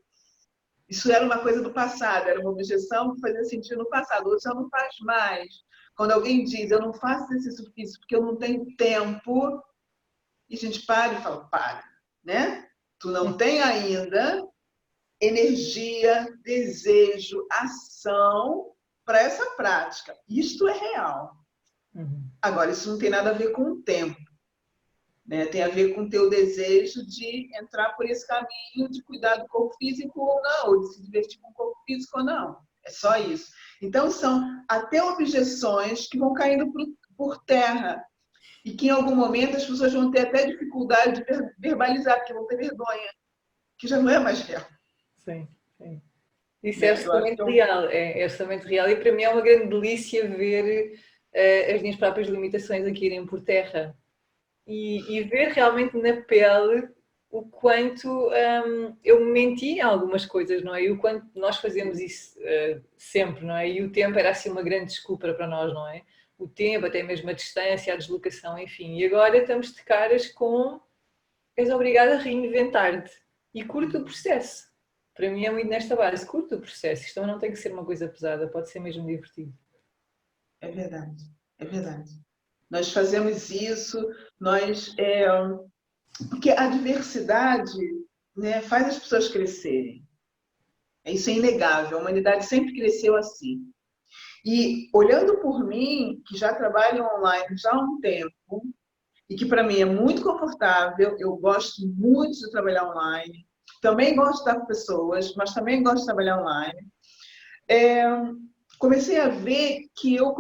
isso era uma coisa do passado, era uma objeção que fazia sentido no passado, hoje já não faz mais. Quando alguém diz, eu não faço exercício físico porque eu não tenho tempo, e a gente para e fala, para, né? Tu não tem ainda energia, desejo, ação para essa prática. Isto é real. Agora, isso não tem nada a ver com o tempo. Né? Tem a ver com o teu desejo de entrar por esse caminho de cuidar do corpo físico ou não, ou de se divertir com o corpo físico ou não. É só isso. Então, são até objeções que vão caindo por terra e que em algum momento as pessoas vão ter até dificuldade de verbalizar, porque vão ter vergonha, que já não é mais real. Sim, sim. Isso é absolutamente real, é absolutamente real e para mim é uma grande delícia ver as minhas próprias limitações aqui irem por terra e ver realmente na pele o quanto eu me menti em algumas coisas, não é? E o quanto nós fazemos isso sempre, não é? E o tempo era assim uma grande desculpa para nós, não é? O tempo, até mesmo a distância, a deslocação, enfim. E agora estamos de caras com és obrigada a reinventar-te e curta o processo. Para mim é muito nesta base, curta o processo. Isto não tem que ser uma coisa pesada, pode ser mesmo divertido. É verdade, é verdade. Nós fazemos isso, porque a diversidade, né, faz as pessoas crescerem. Isso é inegável, a humanidade sempre cresceu assim. E olhando por mim, que já trabalho online já há um tempo, e que para mim é muito confortável, eu gosto muito de trabalhar online, também gosto de estar com pessoas, mas também gosto de trabalhar online. comecei a ver que eu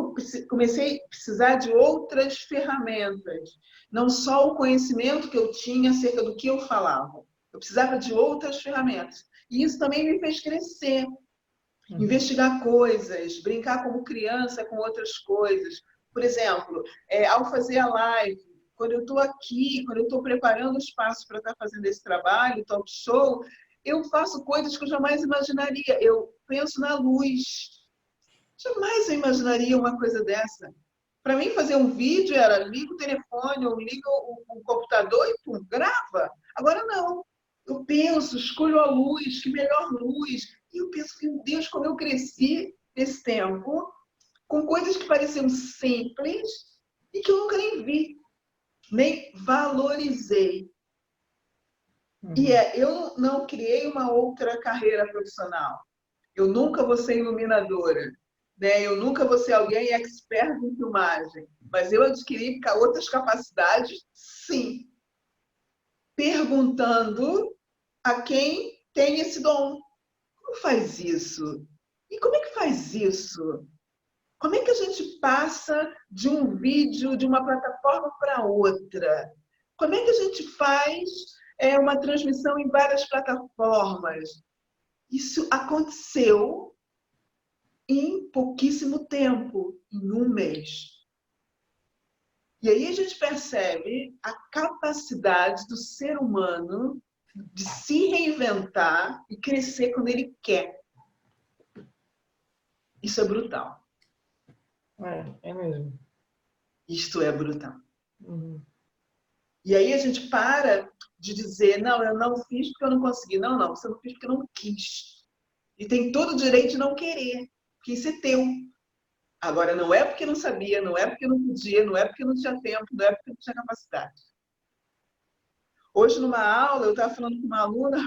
comecei a precisar de outras ferramentas, não só o conhecimento que eu tinha acerca do que eu falava. Eu precisava de outras ferramentas. E isso também me fez crescer, investigar coisas, brincar como criança com outras coisas. Por exemplo, ao fazer a live, quando eu estou aqui, quando eu estou preparando o espaço para estar fazendo esse trabalho, talk show, eu faço coisas que eu jamais imaginaria. Eu penso na luz. Jamais eu imaginaria uma coisa dessa. Para mim, fazer um vídeo era liga o telefone, ou liga o computador e pum, grava. Agora não. Eu penso, escolho a luz, que melhor luz. E eu penso, meu Deus, como eu cresci nesse tempo, com coisas que pareciam simples e que eu nunca nem vi, nem valorizei. E eu não criei uma outra carreira profissional. Eu nunca vou ser iluminadora, né? Eu nunca vou ser alguém expert em filmagem, mas eu adquiri outras capacidades, sim, perguntando a quem tem esse dom. Como faz isso? E como é que faz isso? Como é que a gente passa de um vídeo de uma plataforma para outra? Como é que a gente faz uma transmissão em várias plataformas? Isso aconteceu em pouquíssimo tempo, em um mês. E aí a gente percebe a capacidade do ser humano de se reinventar e crescer quando ele quer. Isso é brutal. É mesmo. Isto é brutal. E aí a gente para de dizer, não, eu não fiz porque eu não consegui. Não, não, você não fez porque eu não quis. E tem todo o direito de não querer, porque isso é teu. Agora, não é porque não sabia, não é porque não podia, não é porque não tinha tempo, não é porque não tinha capacidade. Hoje, numa aula, eu estava falando com uma aluna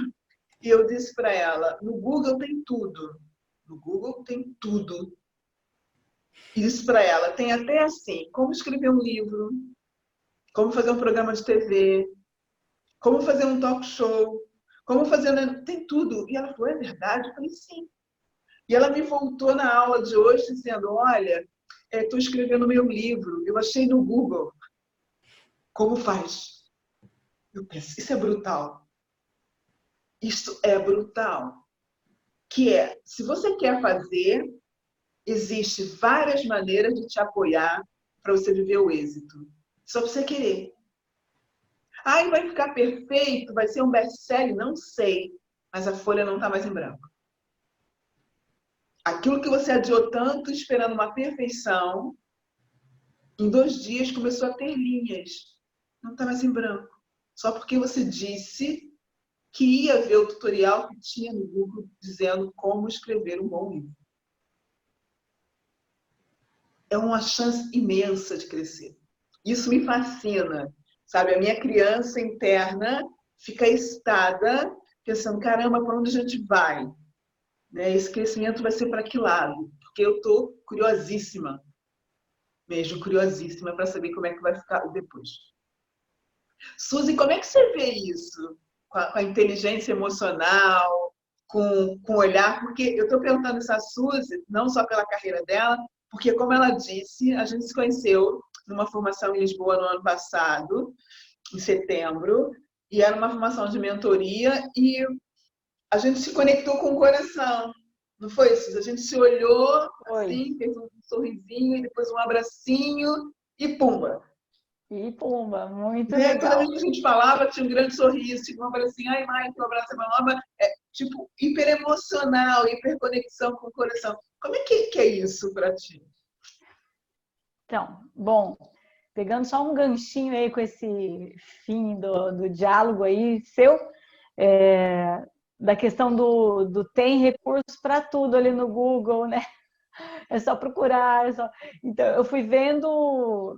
e eu disse para ela, no Google tem tudo. No Google tem tudo. E disse para ela, tem até assim, como escrever um livro, como fazer um programa de TV, como fazer um talk show, como fazer... Tem tudo. E ela falou, é verdade? Eu falei, sim. E ela me voltou na aula de hoje dizendo, olha, estou escrevendo meu livro, eu achei no Google. Como faz? Eu penso, isso é brutal. Isso é brutal. Que é, se você quer fazer, existe várias maneiras de te apoiar para você viver o êxito. Só você querer. Ai, vai ficar perfeito, vai ser um best-seller? Não sei, mas a folha não está mais em branco. Aquilo que você adiou tanto esperando uma perfeição, em 2 dias começou a ter linhas. Não está mais em branco. Só porque você disse que ia ver o tutorial que tinha no Google dizendo como escrever um bom livro. É uma chance imensa de crescer. Isso me fascina. Sabe, a minha criança interna fica excitada, pensando, caramba, para onde a gente vai? Né? Esse crescimento vai ser para que lado? Porque eu estou curiosíssima, mesmo curiosíssima, para saber como é que vai ficar o depois. Suzy, como é que você vê isso? Com a inteligência emocional, com o olhar? Porque eu estou perguntando isso a Suzy, não só pela carreira dela, porque, como ela disse, a gente se conheceu numa formação em Lisboa no ano passado, em setembro, e era uma formação de mentoria, e a gente se conectou com o coração. Não foi isso? A gente se olhou, assim, fez um sorrisinho, e depois um abracinho, e pumba! E pumba, muito Né? Toda legal. vez que a gente falava, tinha um grande sorriso, tipo, uma assim, ai, Maia, teu abraço é uma nova, tipo, hiper emocional, hiper conexão com o coração. Como é que é isso para ti? Então, bom, pegando só um ganchinho aí com esse fim do diálogo aí seu, da questão do tem recursos para tudo ali no Google, né? É só procurar. Então, eu fui vendo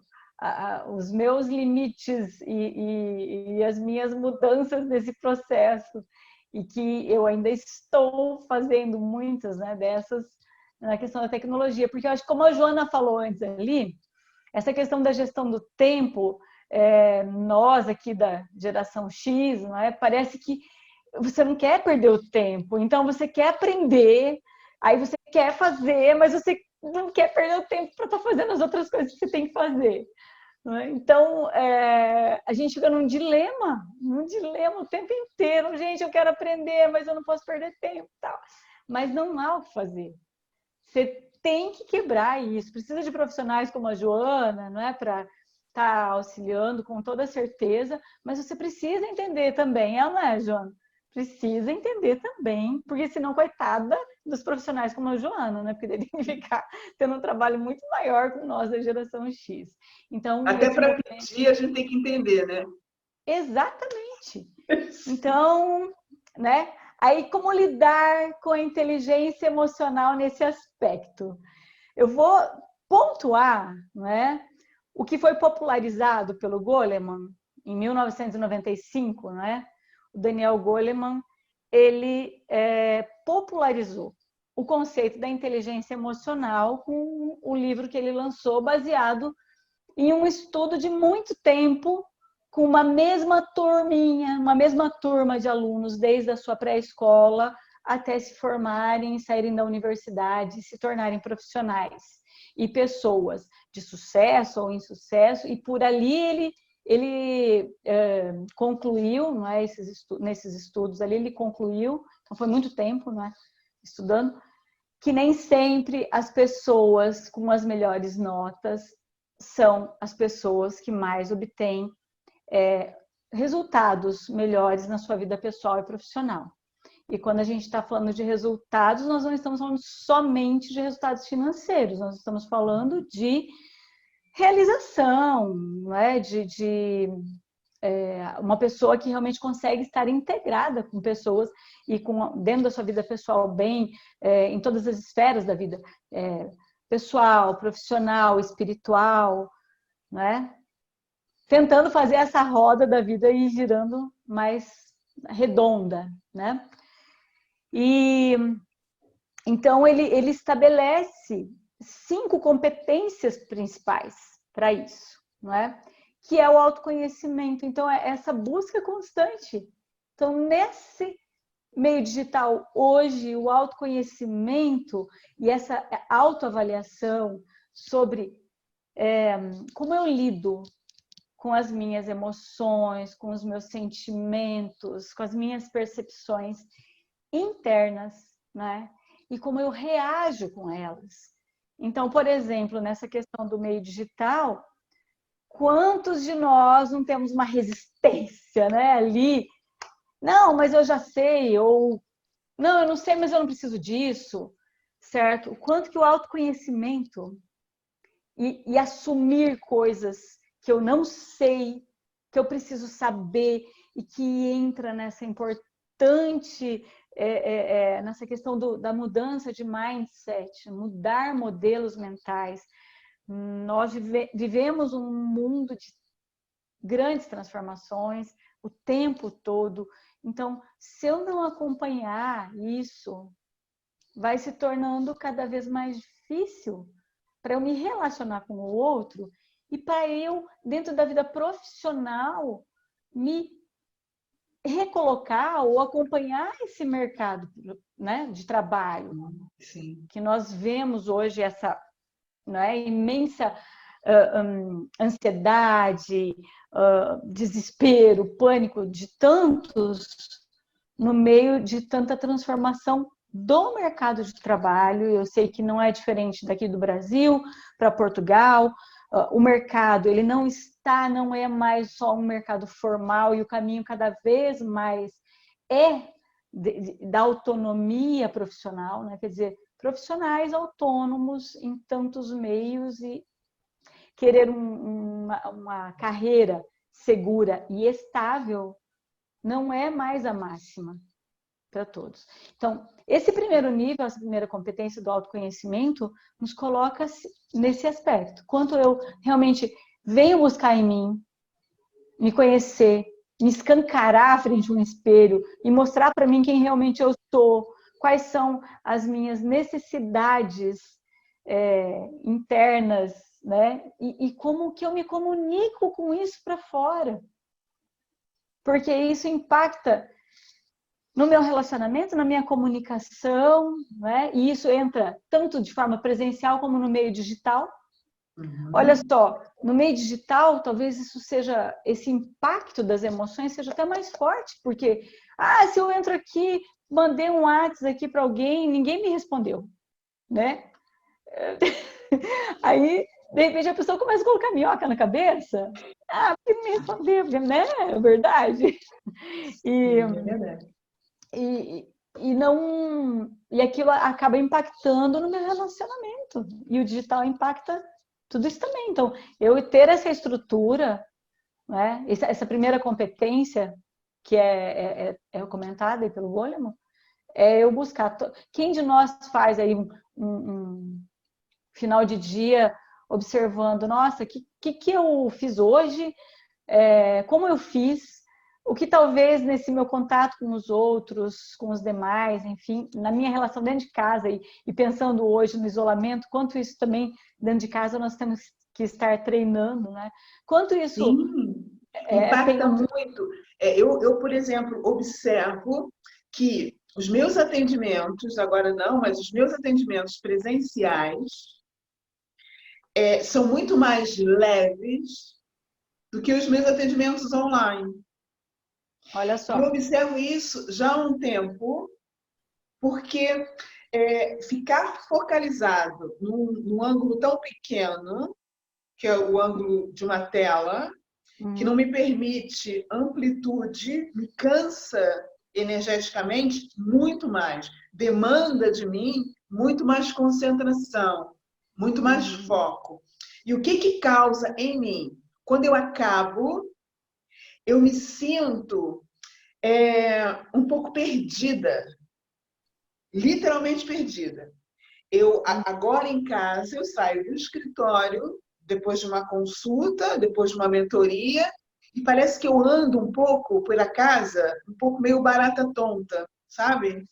os meus limites e as minhas mudanças nesse processo, e que eu ainda estou fazendo muitas, né, dessas na questão da tecnologia, porque eu acho que, como a Joana falou antes ali, essa questão da gestão do tempo, nós aqui da geração X, não é? Parece que você não quer perder o tempo, então você quer aprender, aí você quer fazer, mas você não quer perder o tempo para estar fazendo as outras coisas que você tem que fazer. Então, a gente fica num dilema o tempo inteiro. Gente, eu quero aprender, mas eu não posso perder tempo. Tal. Mas não há o que fazer. Você tem que quebrar isso. Precisa de profissionais como a Joana, não é, para estar auxiliando com toda certeza, mas você precisa entender também, não é, Joana? Precisa entender também, porque senão, coitada dos profissionais como a Joana, né? Porque ele tem que ficar tendo um trabalho muito maior com nós da geração X. Então, até para pedir, a gente tem que entender, né? Exatamente. Então, né? Aí, como lidar com a inteligência emocional nesse aspecto? Eu vou pontuar, né, o que foi popularizado pelo Goleman em 1995, né? O Daniel Goleman, ele popularizou o conceito da inteligência emocional com o livro que ele lançou, baseado em um estudo de muito tempo com uma mesma turminha, uma mesma turma de alunos, desde a sua pré-escola até se formarem, saírem da universidade, se tornarem profissionais e pessoas de sucesso ou insucesso, e por ali ele concluiu, não é, nesses estudos ali, ele concluiu, então foi muito tempo, não é, estudando, que nem sempre as pessoas com as melhores notas são as pessoas que mais obtêm resultados melhores na sua vida pessoal e profissional. E quando a gente está falando de resultados, nós não estamos falando somente de resultados financeiros, nós estamos falando de realização, não é? de uma pessoa que realmente consegue estar integrada com pessoas e dentro da sua vida pessoal bem, em todas as esferas da vida, pessoal, profissional, espiritual, né? Tentando fazer essa roda da vida ir girando mais redonda, né? E então ele estabelece 5 competências principais para isso, não é? Que é o autoconhecimento. Então é essa busca constante. Então nesse meio digital hoje, o autoconhecimento e essa autoavaliação sobre como eu lido com as minhas emoções, com os meus sentimentos, com as minhas percepções internas, né? E como eu reajo com elas. Então, por exemplo, nessa questão do meio digital, quantos de nós não temos uma resistência, né? Ali, não, mas eu já sei, ou não, eu não sei, mas eu não preciso disso, certo? O quanto que o autoconhecimento e assumir coisas que eu não sei, que eu preciso saber e que entra nessa importante, nessa questão da mudança de mindset, mudar modelos mentais. Nós vivemos um mundo de grandes transformações o tempo todo. Então, se eu não acompanhar isso, vai se tornando cada vez mais difícil para eu me relacionar com o outro e para eu, dentro da vida profissional, me recolocar ou acompanhar esse mercado, né, de trabalho. Sim. Que nós vemos hoje essa, né, imensa ansiedade, desespero, pânico de tantos no meio de tanta transformação do mercado de trabalho. Eu sei que não é diferente daqui do Brasil para Portugal. O mercado, ele não é mais só um mercado formal, e o caminho cada vez mais da autonomia profissional, né? Quer dizer, profissionais autônomos em tantos meios e querer uma carreira segura e estável não é mais a máxima para todos. Então, esse primeiro nível, essa primeira competência do autoconhecimento, nos coloca nesse aspecto. Quanto eu realmente venho buscar em mim, me conhecer, me escancarar frente a um espelho e mostrar para mim quem realmente eu sou, quais são as minhas necessidades internas, né? E como que eu me comunico com isso para fora. Porque isso impacta no meu relacionamento, na minha comunicação, né? E isso entra tanto de forma presencial como no meio digital. Olha só, no meio digital, talvez isso seja, esse impacto das emoções seja até mais forte, porque, se eu entro aqui, mandei um WhatsApp aqui para alguém, ninguém me respondeu, né? Aí, de repente, a pessoa começa a colocar minhoca na cabeça. Porque não me respondeu, né? É verdade. É verdade. E não, e aquilo acaba impactando no meu relacionamento. E o digital impacta tudo isso também. Então, eu ter essa estrutura, né? Essa primeira competência que é comentada aí pelo Goleman, é eu buscar. Quem de nós faz aí um final de dia observando, nossa, o que eu fiz hoje, como eu fiz, o que talvez nesse meu contato com os outros, com os demais, enfim, na minha relação dentro de casa e pensando hoje no isolamento, quanto isso também dentro de casa nós temos que estar treinando, né? Quanto isso impacta muito. Eu, por exemplo, observo que os meus atendimentos, agora não, mas os meus atendimentos presenciais são muito mais leves do que os meus atendimentos online. Olha só. Eu observo isso já há um tempo, porque ficar focalizado num ângulo tão pequeno, que é o ângulo de uma tela, que não me permite amplitude, me cansa energeticamente muito mais, demanda de mim muito mais concentração, muito mais foco. E o que causa em mim? Quando eu acabo, eu me sinto um pouco perdida, literalmente perdida. Agora em casa, eu saio do escritório, depois de uma consulta, depois de uma mentoria, e parece que eu ando um pouco pela casa, um pouco meio barata tonta, sabe?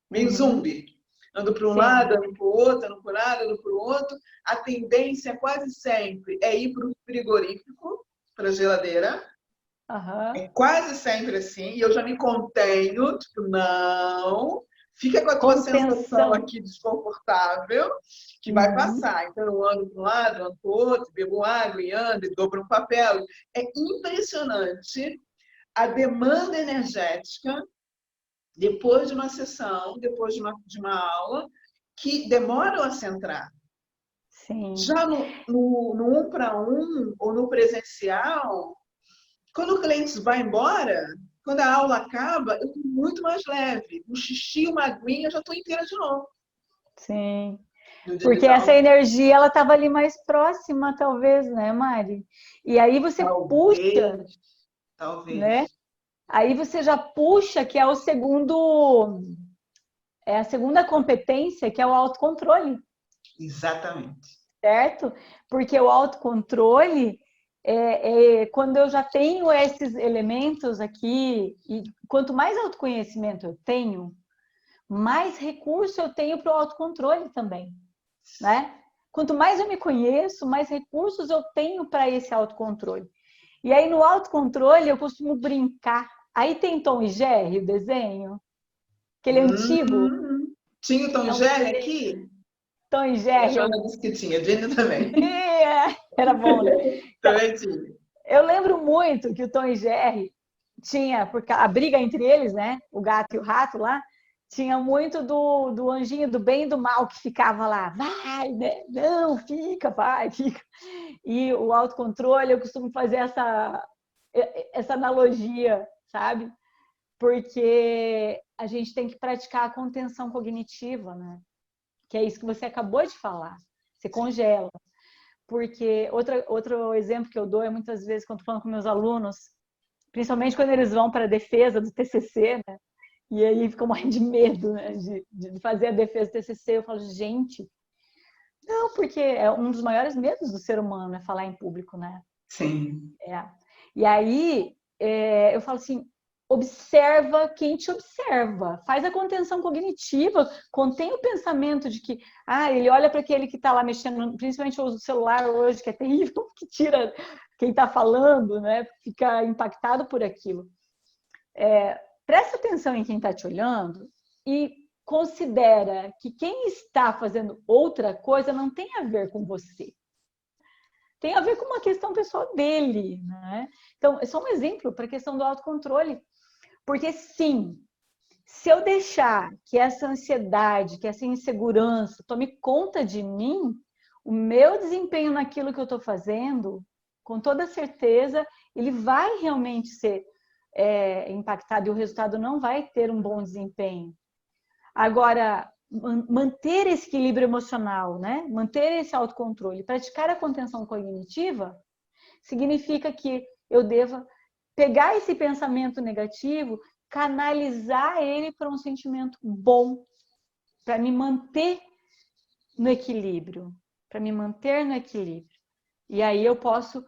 Meio zumbi. Ando para um lado, ando para o outro, ando para um lado, ando para o outro. A tendência quase sempre é ir para o frigorífico, para a geladeira. É quase sempre assim. E eu já me contenho, tipo, não... Fica com a tua sensação aqui desconfortável, que vai passar. Então, eu ando para um lado, ando para o outro, bebo água e ando, e dobro um papel. É impressionante a demanda energética depois de uma sessão, depois de uma aula, que demoram a centrar. Sim. Já no 1 para 1 ou no presencial, quando o cliente vai embora, quando a aula acaba, eu estou muito mais leve. Um xixi, uma aguinha, eu já estou inteira de novo. Sim. Porque essa energia, ela estava ali mais próxima, talvez, né, Mari? E aí você puxa. Talvez. Né? Aí você já puxa, que é o segundo... É a segunda competência, que é o autocontrole. Exatamente. Certo? Porque o autocontrole... quando eu já tenho esses elementos aqui, e quanto mais autoconhecimento eu tenho, mais recurso eu tenho para o autocontrole também, né? Quanto mais eu me conheço, mais recursos eu tenho para esse autocontrole. E aí no autocontrole eu costumo brincar. Aí tem Tom e Jerry, o desenho, aquele antigo. Tinha o Tom e Jerry aqui? Tom e Jerry. A Joana disse que tinha, a Jenny também. Era bom, né? Também tinha. Eu lembro muito que o Tom e Jerry tinha, porque a briga entre eles, né? O gato e o rato lá, tinha muito do anjinho do bem e do mal que ficava lá. Vai, né? Não, fica, vai, fica. E o autocontrole, eu costumo fazer essa analogia, sabe? Porque a gente tem que praticar a contenção cognitiva, né? Que é isso que você acabou de falar. Você congela. Porque outro exemplo que eu dou é muitas vezes quando estou falando com meus alunos, principalmente quando eles vão para a defesa do TCC, né? E aí ficam morrendo de medo, né? de fazer a defesa do TCC. Eu falo, gente, não, porque é um dos maiores medos do ser humano, é falar em público, né? Sim. E aí eu falo assim, observa quem te observa, faz a contenção cognitiva, contém o pensamento de que, ele olha para aquele que está lá mexendo, principalmente o celular hoje, que é terrível, que tira quem está falando, né? Fica impactado por aquilo. presta atenção em quem está te olhando e considera que quem está fazendo outra coisa não tem a ver com você. Tem a ver com uma questão pessoal dele, né? Então, é só um exemplo para a questão do autocontrole. Porque, sim, se eu deixar que essa ansiedade, que essa insegurança tome conta de mim, o meu desempenho naquilo que eu estou fazendo, com toda certeza, ele vai realmente ser impactado e o resultado não vai ter um bom desempenho. Agora, manter esse equilíbrio emocional, né? Manter esse autocontrole, praticar a contenção cognitiva, significa que eu deva pegar esse pensamento negativo, canalizar ele para um sentimento bom, para me manter no equilíbrio, E aí eu posso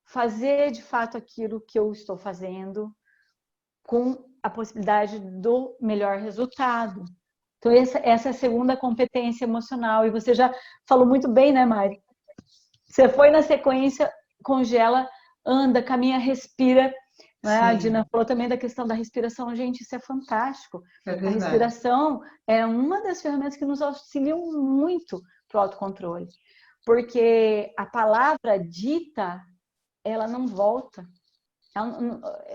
fazer de fato aquilo que eu estou fazendo com a possibilidade do melhor resultado. Então, essa é a segunda competência emocional. E você já falou muito bem, né, Mari? Você foi na sequência, congela, anda, caminha, respira. Né? A Dina falou também da questão da respiração. Gente, isso é fantástico. É A verdade. respiração é uma das ferramentas que nos auxiliam muito para o autocontrole. Porque a palavra dita, ela não volta.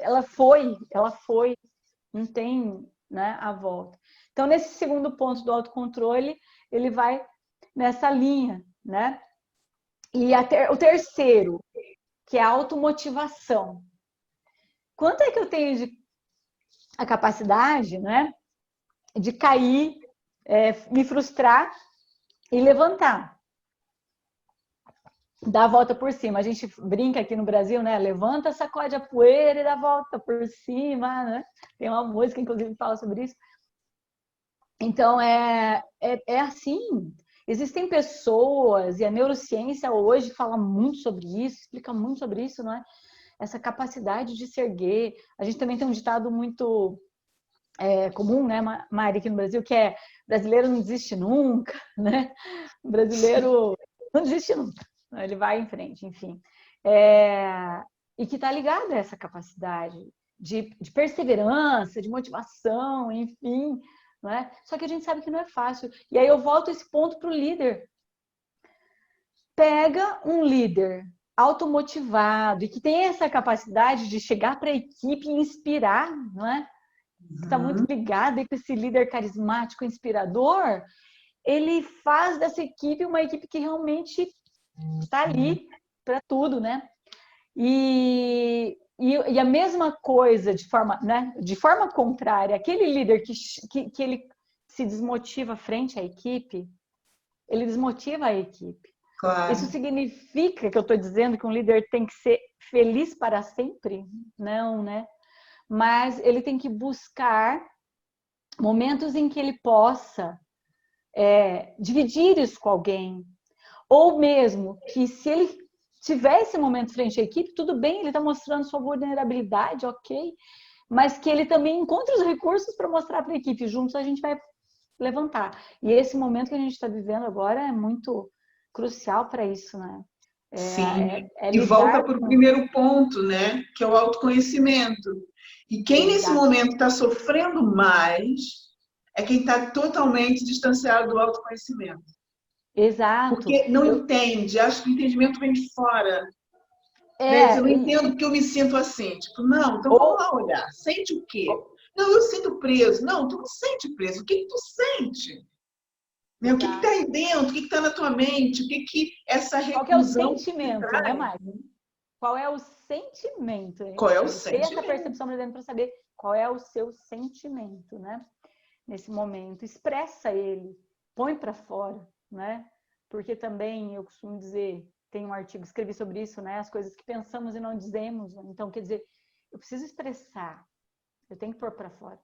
Ela foi, não tem, né, a volta. Então, nesse segundo ponto do autocontrole, ele vai nessa linha, né? E o terceiro, que é a automotivação. Quanto é que eu tenho a capacidade, né, de cair, me frustrar e levantar? Dá a volta por cima. A gente brinca aqui no Brasil, né? Levanta, sacode a poeira e dá a volta por cima, né? Tem uma música, inclusive, que fala sobre isso. Então, é assim. Existem pessoas, e a neurociência hoje fala muito sobre isso, explica muito sobre isso, não é? Essa capacidade de se erguer. A gente também tem um ditado muito comum, né, Mari, aqui no Brasil, que é: brasileiro não desiste nunca, né? O brasileiro não desiste nunca. Ele vai em frente, enfim. E que está ligado a essa capacidade de perseverança, de motivação, enfim. Não é? Só que a gente sabe que não é fácil. E aí eu volto esse ponto para o líder. Pega um líder automotivado e que tem essa capacidade de chegar para a equipe e inspirar, não é? Está muito ligado aí com esse líder carismático, inspirador. Ele faz dessa equipe uma equipe que realmente está ali para tudo, né? E a mesma coisa de forma contrária, aquele líder que ele se desmotiva frente à equipe, ele desmotiva a equipe. Claro. Isso significa que eu estou dizendo que um líder tem que ser feliz para sempre? Não, né? Mas ele tem que buscar momentos em que ele possa dividir isso com alguém. Ou mesmo que se ele tiver esse momento frente à equipe, tudo bem, ele está mostrando sua vulnerabilidade, ok, mas que ele também encontre os recursos para mostrar para a equipe. Juntos a gente vai levantar. E esse momento que a gente está vivendo agora é muito crucial para isso, né? Sim, e volta para o primeiro ponto, né? Que é o autoconhecimento. E quem nesse momento está sofrendo mais é quem está totalmente distanciado do autoconhecimento. Exato. Porque não entende, acha que o entendimento vem de fora. Eu não entendo porque eu me sinto assim. Tipo, não, então vamos lá olhar. Sente o quê? Não, eu sinto preso. Não, tu não sente preso. O que tu sente? O que está aí dentro? O que está na tua mente? O que essa reclusão... Qual que é o sentimento, né, Mari? Qual é o sentimento? Qual é o sentimento? Ter essa percepção de dentro para saber qual é o seu sentimento, né? Nesse momento. Expressa ele. Põe para fora, né? Porque também, eu costumo dizer, tem um artigo, escrevi sobre isso, né? As coisas que pensamos e não dizemos. Então, quer dizer, eu preciso expressar. Eu tenho que pôr para fora.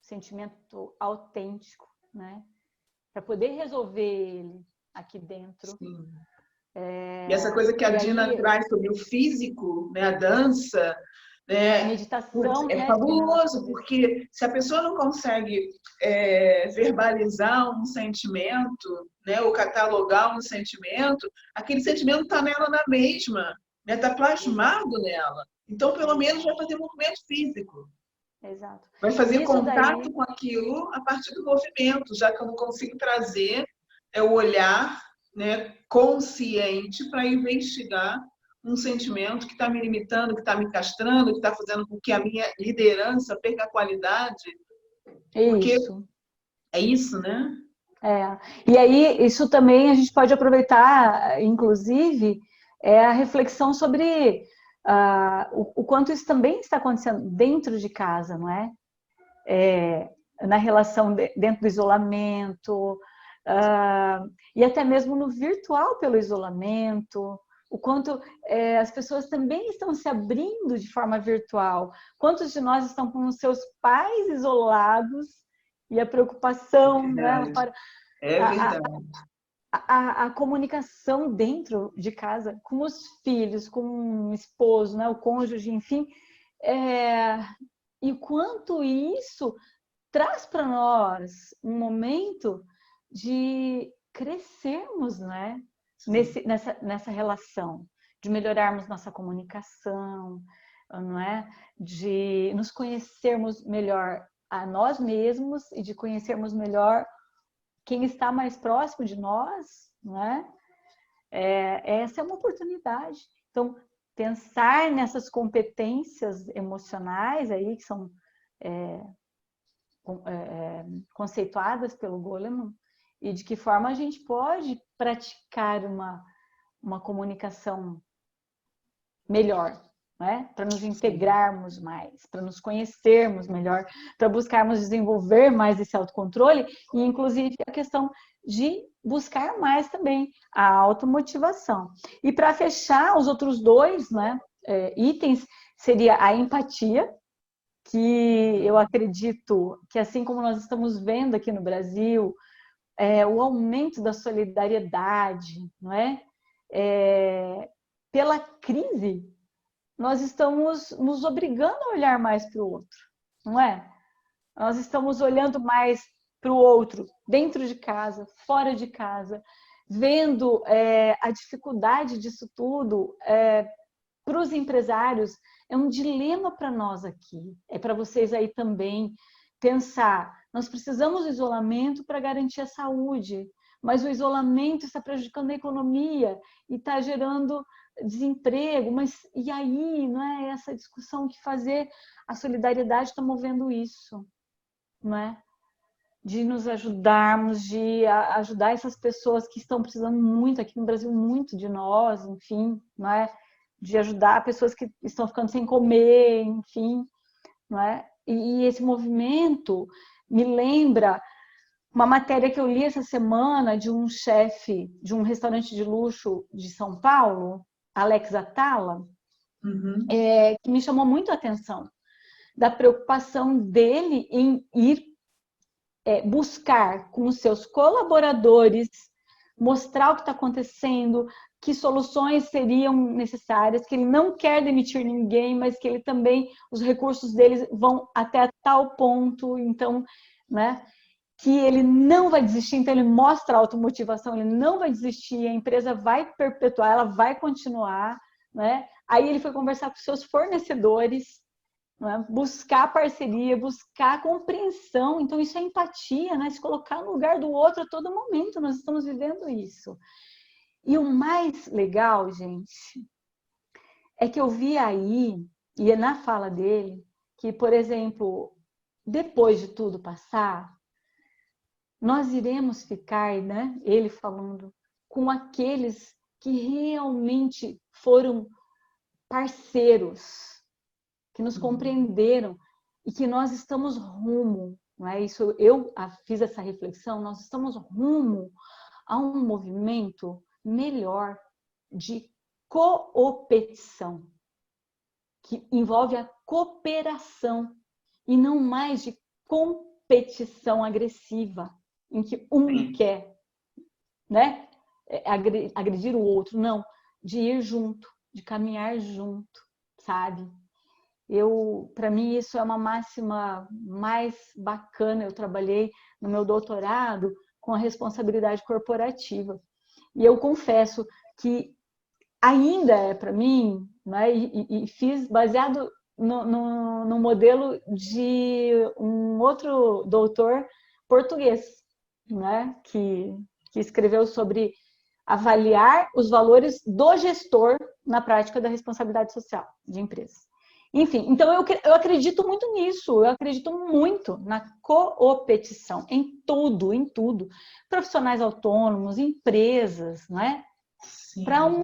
Sentimento autêntico, né? Para poder resolver ele aqui dentro. Sim. E essa coisa que a Dina traz sobre o físico, né? A dança, né? A meditação, é fabuloso, porque se a pessoa não consegue verbalizar um sentimento, né? Ou catalogar um sentimento, aquele sentimento está nela na mesma, né? Está plasmado nela. Então, pelo menos, vai fazer movimento físico. Exato. Vai fazer Isso contato daí, com aquilo a partir do movimento, já que eu não consigo trazer o olhar, né, consciente para investigar um sentimento que está me limitando, que está me castrando, que está fazendo com que a minha liderança perca a qualidade, porque isso. é isso, né? É. E aí, isso também a gente pode aproveitar, inclusive, a reflexão sobre o quanto isso também está acontecendo dentro de casa, não é? Na relação dentro do isolamento, e até mesmo no virtual pelo isolamento, o quanto as pessoas também estão se abrindo de forma virtual. Quantos de nós estão com os seus pais isolados e a preocupação, né, É verdade. a comunicação dentro de casa com os filhos, com o esposo, né, o cônjuge, enfim, e o quanto isso traz para nós um momento de crescermos, né, nessa relação, de melhorarmos nossa comunicação, não é? De nos conhecermos melhor a nós mesmos e de conhecermos melhor quem está mais próximo de nós, não é? Essa é uma oportunidade. Então, pensar nessas competências emocionais aí que são conceituadas pelo Goleman e de que forma a gente pode praticar uma comunicação melhor, né? Para nos integrarmos mais, para nos conhecermos melhor, para buscarmos desenvolver mais esse autocontrole e, inclusive, a questão de buscar mais também a automotivação. E para fechar, os outros dois, né, itens seria a empatia, que eu acredito que, assim como nós estamos vendo aqui no Brasil, o aumento da solidariedade, não é? Pela crise, nós estamos nos obrigando a olhar mais para o outro, não é? Nós estamos olhando mais para o outro, dentro de casa, fora de casa, vendo a dificuldade disso tudo. Para os empresários, é um dilema para nós aqui, para vocês aí também pensar. Nós precisamos do isolamento para garantir a saúde, mas o isolamento está prejudicando a economia e está gerando desemprego, mas e aí, não é essa discussão que fazer? A solidariedade está movendo isso, não é? De nos ajudarmos, de ajudar essas pessoas que estão precisando muito aqui no Brasil, muito de nós, enfim, não é? De ajudar pessoas que estão ficando sem comer, enfim, não é? E esse movimento me lembra uma matéria que eu li essa semana de um chefe de um restaurante de luxo de São Paulo, Alex Atala, que me chamou muito a atenção, da preocupação dele em ir buscar com os seus colaboradores, mostrar o que está acontecendo, que soluções seriam necessárias, que ele não quer demitir ninguém, mas que ele também, os recursos deles vão até tal ponto, então, né, que ele não vai desistir, então ele mostra a automotivação, ele não vai desistir, a empresa vai perpetuar, ela vai continuar, né? Aí ele foi conversar com seus fornecedores, né? Buscar parceria, buscar compreensão, então isso é empatia, né? Se colocar no lugar do outro a todo momento, nós estamos vivendo isso. E o mais legal, gente, é que eu vi aí, e é na fala dele, que, por exemplo, depois de tudo passar, nós iremos ficar, né, ele falando, com aqueles que realmente foram parceiros, que nos compreenderam e que nós estamos rumo, não é isso? Eu fiz essa reflexão, nós estamos rumo a um movimento melhor de coopetição, que envolve a cooperação e não mais de competição agressiva, em que um quer, né, agredir o outro, não, de ir junto, de caminhar junto, sabe? Para mim, isso é uma máxima mais bacana. Eu trabalhei no meu doutorado com a responsabilidade corporativa. E eu confesso que ainda é para mim, né, e fiz baseado no modelo de um outro doutor português, né? Que escreveu sobre avaliar os valores do gestor na prática da responsabilidade social de empresas. Enfim, então eu acredito muito nisso, eu acredito muito na coopetição, em tudo. Profissionais autônomos, empresas, né? Para um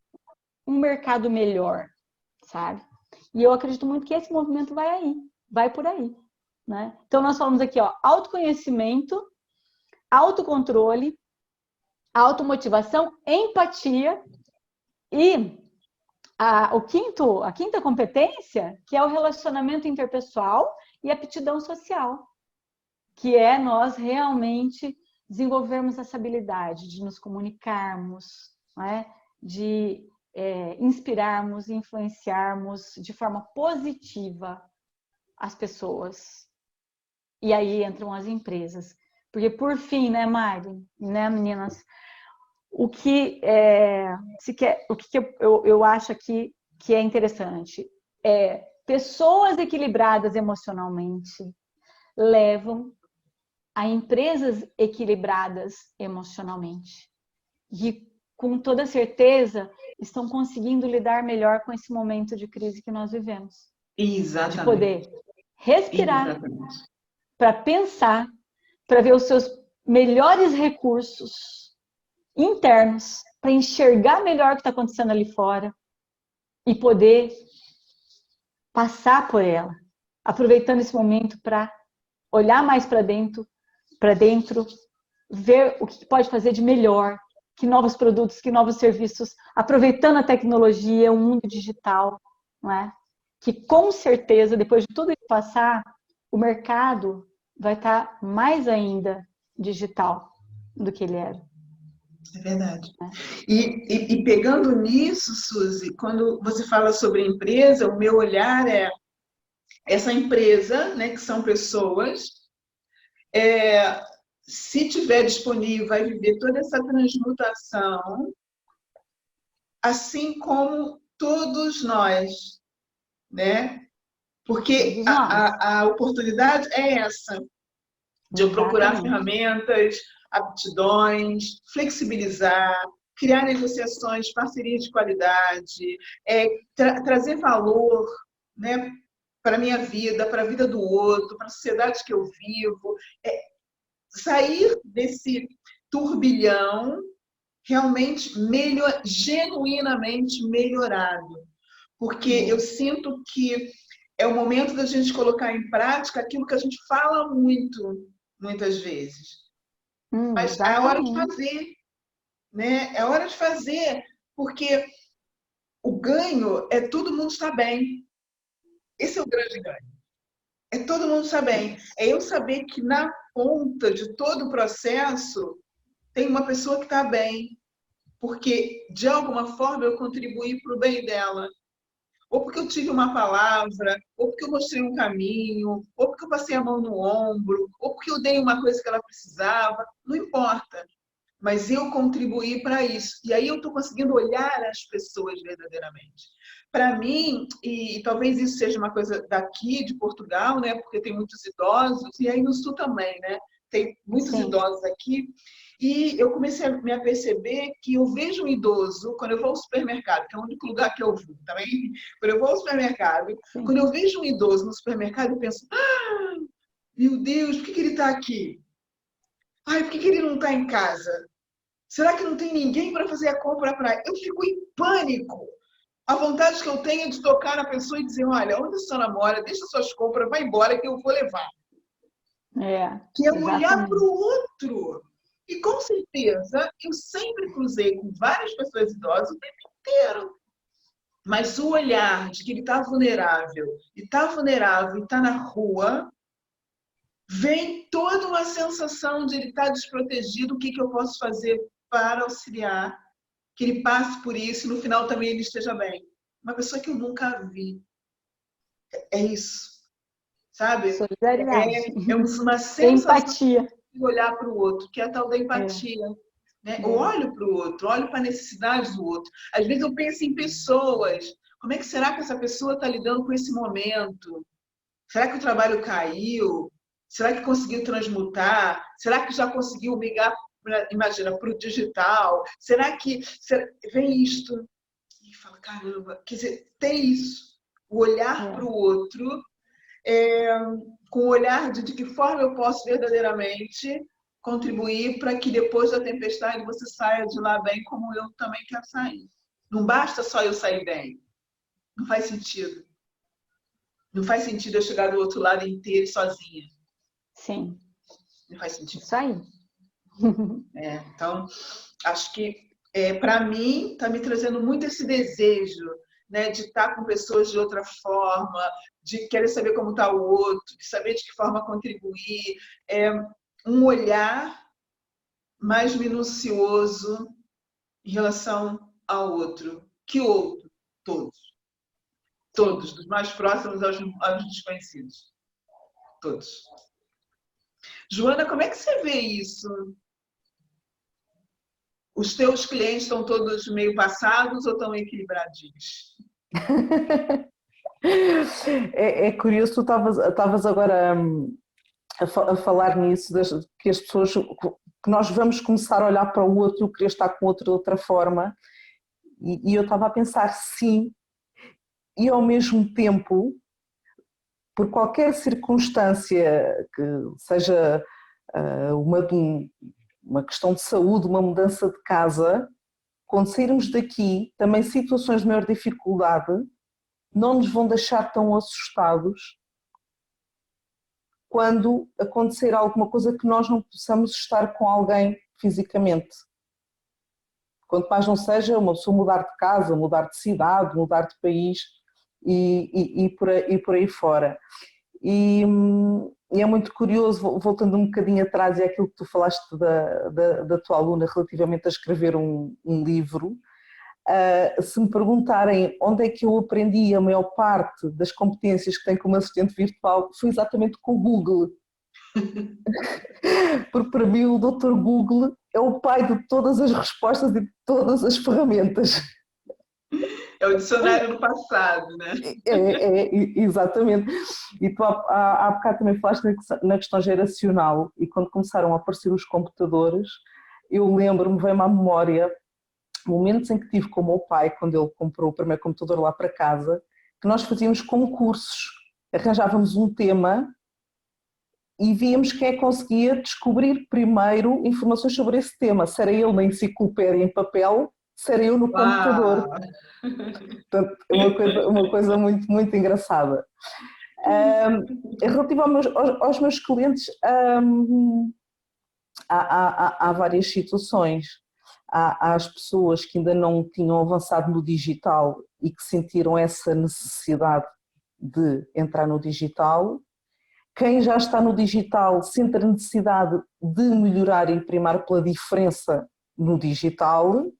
mercado melhor, sabe? E eu acredito muito que esse movimento vai por aí, né? Então nós falamos aqui, ó, autoconhecimento, autocontrole, automotivação, empatia e a quinta competência, que é o relacionamento interpessoal e aptidão social, que é nós realmente desenvolvermos essa habilidade de nos comunicarmos, né? De inspirarmos, influenciarmos de forma positiva as pessoas. E aí entram as empresas. Porque, por fim, né, Mari, né, meninas, o que eu acho aqui que é interessante é pessoas equilibradas emocionalmente levam a empresas equilibradas emocionalmente. E, com toda certeza, estão conseguindo lidar melhor com esse momento de crise que nós vivemos. Exatamente. De poder respirar, para pensar, para ver os seus melhores recursos internos, para enxergar melhor o que está acontecendo ali fora e poder passar por ela, aproveitando esse momento para olhar mais para dentro, ver o que pode fazer de melhor, que novos produtos, que novos serviços, aproveitando a tecnologia, o mundo digital, não é? Que com certeza, depois de tudo isso passar, o mercado vai estar mais ainda digital do que ele era. É verdade. E pegando nisso, Suzy, quando você fala sobre empresa, o meu olhar é essa empresa, né, que são pessoas, se tiver disponível, vai viver toda essa transmutação, assim como todos nós, né? Porque a oportunidade é essa, de eu procurar ferramentas, aptidões, flexibilizar, criar negociações, parcerias de qualidade, trazer valor, né, para a minha vida, para a vida do outro, para a sociedade que eu vivo, sair desse turbilhão realmente genuinamente melhorado. Porque eu sinto que é o momento da gente colocar em prática aquilo que a gente fala muitas vezes. Mas é a hora de fazer, né? É hora de fazer, porque o ganho é todo mundo estar bem. Esse é o grande ganho. É todo mundo estar bem. É eu saber que na ponta de todo o processo tem uma pessoa que está bem, porque de alguma forma eu contribuí para o bem dela. Ou porque eu tive uma palavra, ou porque eu mostrei um caminho, ou porque eu passei a mão no ombro, ou porque eu dei uma coisa que ela precisava, não importa. Mas eu contribuí para isso. E aí eu estou conseguindo olhar as pessoas verdadeiramente. Para mim, e talvez isso seja uma coisa daqui, de Portugal, né? Porque tem muitos idosos, e aí no Sul também, né? Tem muitos idosos aqui. E eu comecei a me aperceber que eu vejo um idoso, quando eu vou ao supermercado, que é o único lugar que eu vou, tá bem? Quando eu vou ao supermercado, quando eu vejo um idoso no supermercado, eu penso, meu Deus, por que ele está aqui? Ai, por que ele não está em casa? Será que não tem ninguém para fazer a compra para ele? Eu fico em pânico. A vontade que eu tenho é de tocar na pessoa e dizer, olha, onde a senhora mora, deixa suas compras, vai embora que eu vou levar. Que é olhar para o outro. E com certeza, eu sempre cruzei com várias pessoas idosas o tempo inteiro. Mas o olhar de que ele está vulnerável, e está na rua, vem toda uma sensação de ele estar desprotegido, o que eu posso fazer para auxiliar, que ele passe por isso e no final também ele esteja bem. Uma pessoa que eu nunca vi. É isso. Sabe? Solidariedade. É uma sensação empatia. De olhar para o outro, que é a tal da empatia. Né? Eu olho para o outro, olho para a necessidade do outro. Às vezes eu penso em pessoas, Como é que será que essa pessoa está lidando com esse momento? Será que o trabalho caiu? Será que conseguiu transmutar? Será que já conseguiu migrar, imagina, para o digital? Será que vem isto? E fala, caramba, quer dizer, tem isso. O olhar para o outro, com o olhar de que forma eu posso verdadeiramente contribuir para que depois da tempestade você saia de lá bem como eu também quero sair. Não basta só eu sair bem. Não faz sentido. Não faz sentido eu chegar do outro lado inteiro sozinha. Sim. Não faz sentido. Isso aí. Então, acho que, para mim, está me trazendo muito esse desejo, né, de estar com pessoas de outra forma, de querer saber como está o outro, de saber de que forma contribuir. Um olhar mais minucioso em relação ao outro. Que outro? Todos. Todos, dos mais próximos aos desconhecidos. Todos. Joana, como é que você vê isso? Os teus clientes estão todos meio passados ou estão equilibradinhos? É curioso, tu estavas agora a falar nisso, que as pessoas, que nós vamos começar a olhar para o outro, querer estar com o outro de outra forma, e eu estava a pensar sim, e ao mesmo tempo, por qualquer circunstância que seja uma questão de saúde, uma mudança de casa, quando sairmos daqui, também situações de maior dificuldade não nos vão deixar tão assustados quando acontecer alguma coisa que nós não possamos estar com alguém fisicamente. Quanto mais não seja uma pessoa mudar de casa, mudar de cidade, mudar de país e por aí fora. E é muito curioso, voltando um bocadinho atrás, e aquilo que tu falaste da tua aluna relativamente a escrever um livro. Se me perguntarem onde é que eu aprendi a maior parte das competências que tenho como assistente virtual, foi exatamente com o Google. Porque para mim o Dr. Google é o pai de todas as respostas e de todas as ferramentas. É o dicionário do passado, né? Exatamente. E tu há bocado também falaste na questão geracional, e quando começaram a aparecer os computadores, eu lembro-me, veio-me à memória momentos em que tive com o meu pai, quando ele comprou o primeiro computador lá para casa, que nós fazíamos concursos, arranjávamos um tema e víamos quem é que conseguia descobrir primeiro informações sobre esse tema, se era ele na enciclopédia em papel, se era eu no computador. Portanto, é uma coisa muito, muito engraçada. Relativo aos meus clientes, há várias situações. Há as pessoas que ainda não tinham avançado no digital e que sentiram essa necessidade de entrar no digital. Quem já está no digital sente a necessidade de melhorar e primar pela diferença no digital.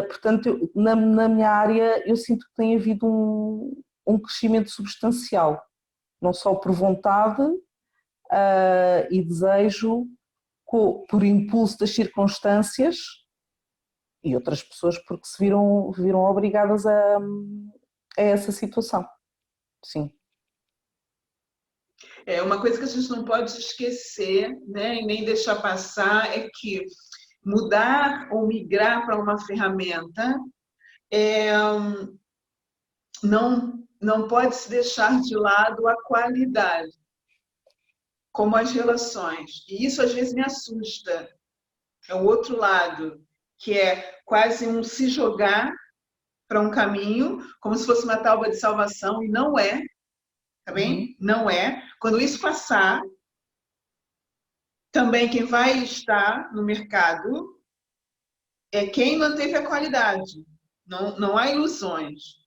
Portanto, na minha área eu sinto que tem havido um crescimento substancial, não só por vontade e desejo, por impulso das circunstâncias, e outras pessoas porque se viram obrigadas a essa situação. Sim. Uma coisa que a gente não pode esquecer, né, e nem deixar passar, é que mudar ou migrar para uma ferramenta não pode se deixar de lado a qualidade, como as relações. E isso às vezes me assusta. É o outro lado, que é quase um se jogar para um caminho, como se fosse uma tábua de salvação, e não é, tá bem? Não é. Quando isso passar, também quem vai estar no mercado é quem manteve a qualidade. Não há ilusões.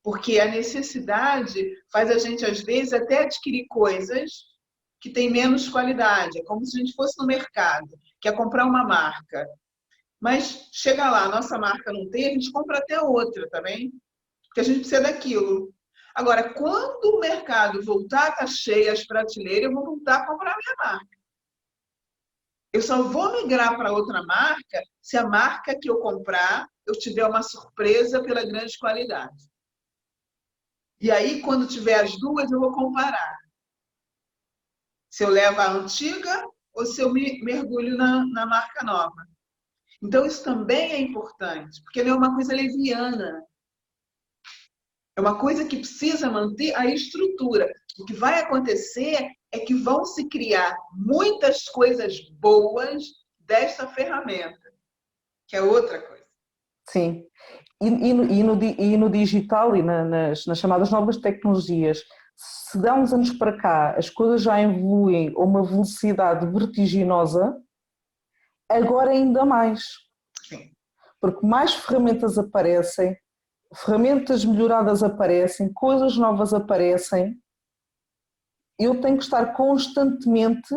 Porque a necessidade faz a gente, às vezes, até adquirir coisas que têm menos qualidade. É como se a gente fosse no mercado, quer comprar uma marca. Mas chega lá, a nossa marca não tem, a gente compra até outra, tá bem? Porque a gente precisa daquilo. Agora, quando o mercado voltar a estar cheio, as prateleiras, eu vou voltar a comprar a minha marca. Eu só vou migrar para outra marca se a marca que eu comprar eu tiver uma surpresa pela grande qualidade. E aí, quando tiver as duas, eu vou comparar. Se eu levo a antiga ou se eu mergulho na marca nova. Então, isso também é importante, porque não é uma coisa leviana. É uma coisa que precisa manter a estrutura. O que vai acontecer é que vão se criar muitas coisas boas desta ferramenta, que é outra coisa. Sim. E no digital e nas chamadas novas tecnologias, se dá uns anos para cá as coisas já evoluem a uma velocidade vertiginosa, agora ainda mais. Sim. Porque mais ferramentas aparecem, ferramentas melhoradas aparecem, coisas novas aparecem. Eu tenho que estar constantemente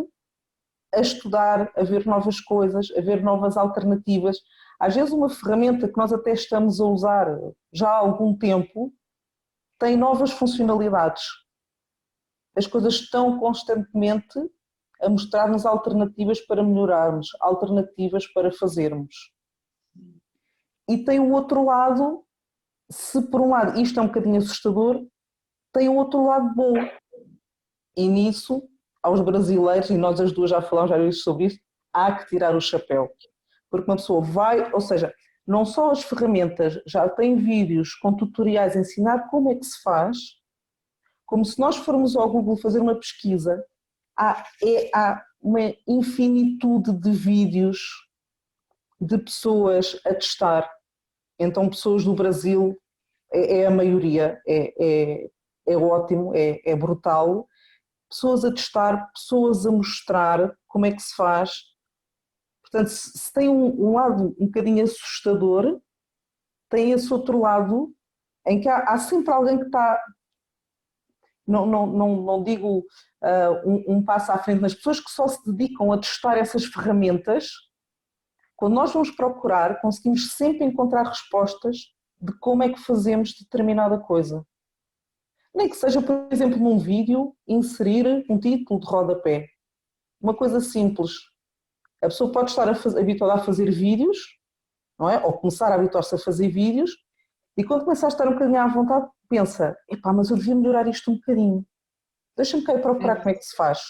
a estudar, a ver novas coisas, a ver novas alternativas. Às vezes uma ferramenta que nós até estamos a usar já há algum tempo tem novas funcionalidades. As coisas estão constantemente a mostrar-nos alternativas para melhorarmos, alternativas para fazermos. E tem o outro lado, se por um lado isto é um bocadinho assustador, tem o outro lado bom. E nisso, aos brasileiros, e nós as duas já falamos sobre isso, há que tirar o chapéu. Porque uma pessoa vai, ou seja, não só as ferramentas, já tem vídeos com tutoriais a ensinar como é que se faz, como se nós formos ao Google fazer uma pesquisa, há uma infinitude de vídeos de pessoas a testar. Então pessoas do Brasil, é a maioria, é ótimo, é brutal. Pessoas a testar, pessoas a mostrar como é que se faz. Portanto, se tem um lado um bocadinho assustador, tem esse outro lado em que há sempre alguém que está, não digo um passo à frente, mas pessoas que só se dedicam a testar essas ferramentas. Quando nós vamos procurar, conseguimos sempre encontrar respostas de como é que fazemos determinada coisa. Nem que seja, por exemplo, num vídeo, inserir um título de rodapé. Uma coisa simples. A pessoa pode estar habituada a fazer vídeos, não é? Ou começar a habituar-se a fazer vídeos, e quando começa a estar um bocadinho à vontade, pensa, epá, mas eu devia melhorar isto um bocadinho. Deixa-me cá ir procurar como é que se faz.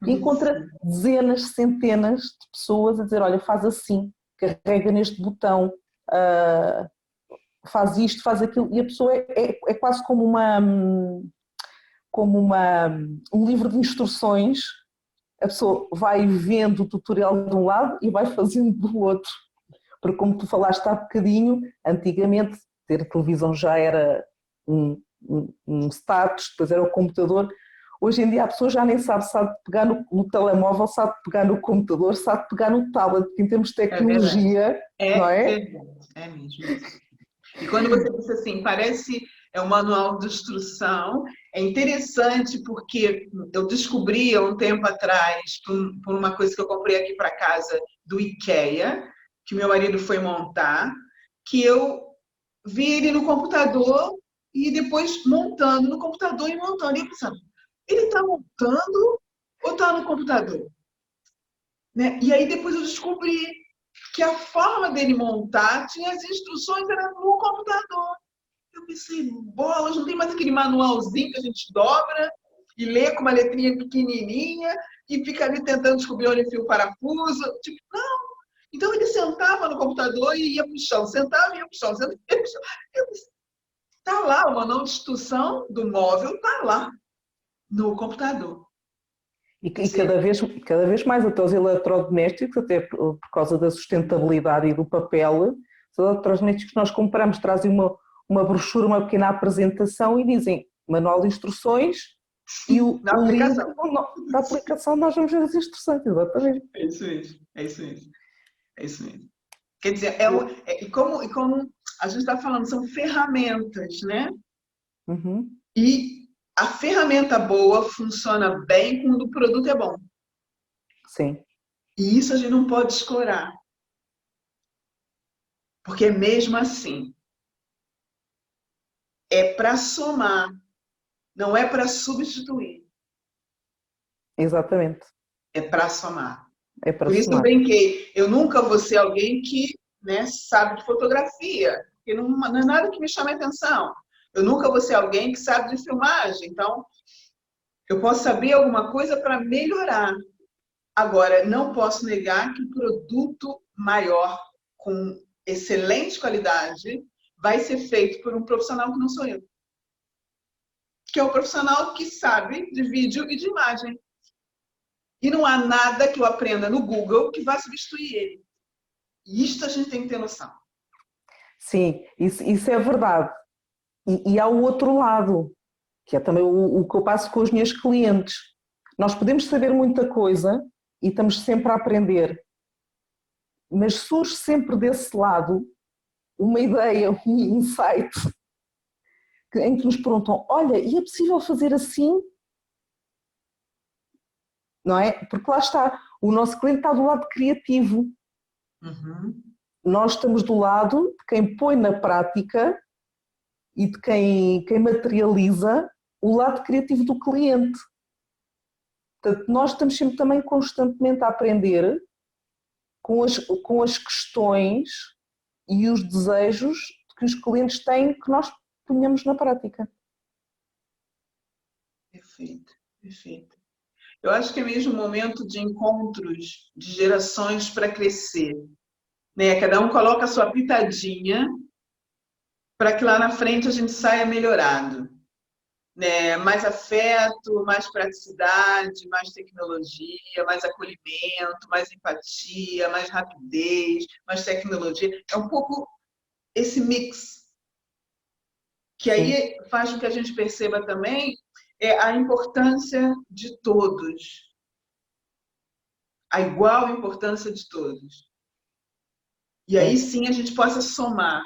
E encontra dezenas, centenas de pessoas a dizer, olha, faz assim, carrega neste botão, faz isto, faz aquilo, e a pessoa é quase como um livro de instruções. A pessoa vai vendo o tutorial de um lado e vai fazendo do outro. Porque como tu falaste há bocadinho, antigamente ter televisão já era um status, depois era o computador. Hoje em dia a pessoa já nem sabe pegar no telemóvel, sabe pegar no computador, sabe pegar no tablet, porque em termos de tecnologia, não é? É mesmo. E quando você disse assim, parece um manual de instrução, é interessante porque eu descobri há um tempo atrás, por uma coisa que eu comprei aqui para casa do IKEA, que meu marido foi montar, que eu vi ele no computador e depois montando no computador e montando. E eu pensando, ele está montando ou está no computador? Né? E aí depois eu descobri que a forma dele montar tinha as instruções era no computador. Eu pensei, bolas, não tem mais aquele manualzinho que a gente dobra e lê com uma letrinha pequenininha e fica ali tentando descobrir onde enfia o parafuso. Tipo, não. Então ele sentava no computador e ia para o chão, sentava e ia para o chão, sentava e ia para o chão. Está lá, o manual de instrução do móvel está lá no computador. E cada vez mais até os eletrodomésticos, até por causa da sustentabilidade e do papel, os eletrodomésticos que nós compramos trazem uma brochura, uma pequena apresentação e dizem manual de instruções e na aplicação. Da aplicação nós vamos ver as instruções, exatamente. É isso mesmo, é isso mesmo. É isso mesmo. Quer dizer, e como a gente está falando, são ferramentas, né? Uhum. E a ferramenta boa funciona bem quando o produto é bom. Sim. E isso a gente não pode escorar. Porque mesmo assim, é para somar, não é para substituir. Exatamente. É para somar. É para Por isso eu somar. brinquei. Eu nunca vou ser alguém que né, sabe de fotografia, porque não é nada que me chame a atenção. Eu nunca vou ser alguém que sabe de filmagem, então eu posso saber alguma coisa para melhorar. Agora, não posso negar que o produto maior, com excelente qualidade, vai ser feito por um profissional que não sou eu. Que é um profissional que sabe de vídeo e de imagem. E não há nada que eu aprenda no Google que vá substituir ele. E isto a gente tem que ter noção. Sim, isso é verdade. E há o outro lado, que é também o que eu passo com os meus clientes. Nós podemos saber muita coisa e estamos sempre a aprender, mas surge sempre desse lado uma ideia, um insight, em que nos perguntam, olha, e é possível fazer assim? Não é? Porque lá está, o nosso cliente está do lado criativo. Uhum. Nós estamos do lado de quem põe na prática e de quem materializa o lado criativo do cliente. Portanto, nós estamos sempre também constantemente a aprender com as questões e os desejos que os clientes têm que nós ponhamos na prática. Perfeito, perfeito. Eu acho que é mesmo um momento de encontros de gerações para crescer, né? Cada um coloca a sua pitadinha para que lá na frente a gente saia melhorado, né? Mais afeto, mais praticidade, mais tecnologia, mais acolhimento, mais empatia, mais rapidez, mais tecnologia. É um pouco esse mix que aí faz com que a gente perceba também a importância de todos, a igual importância de todos. E aí sim a gente possa somar,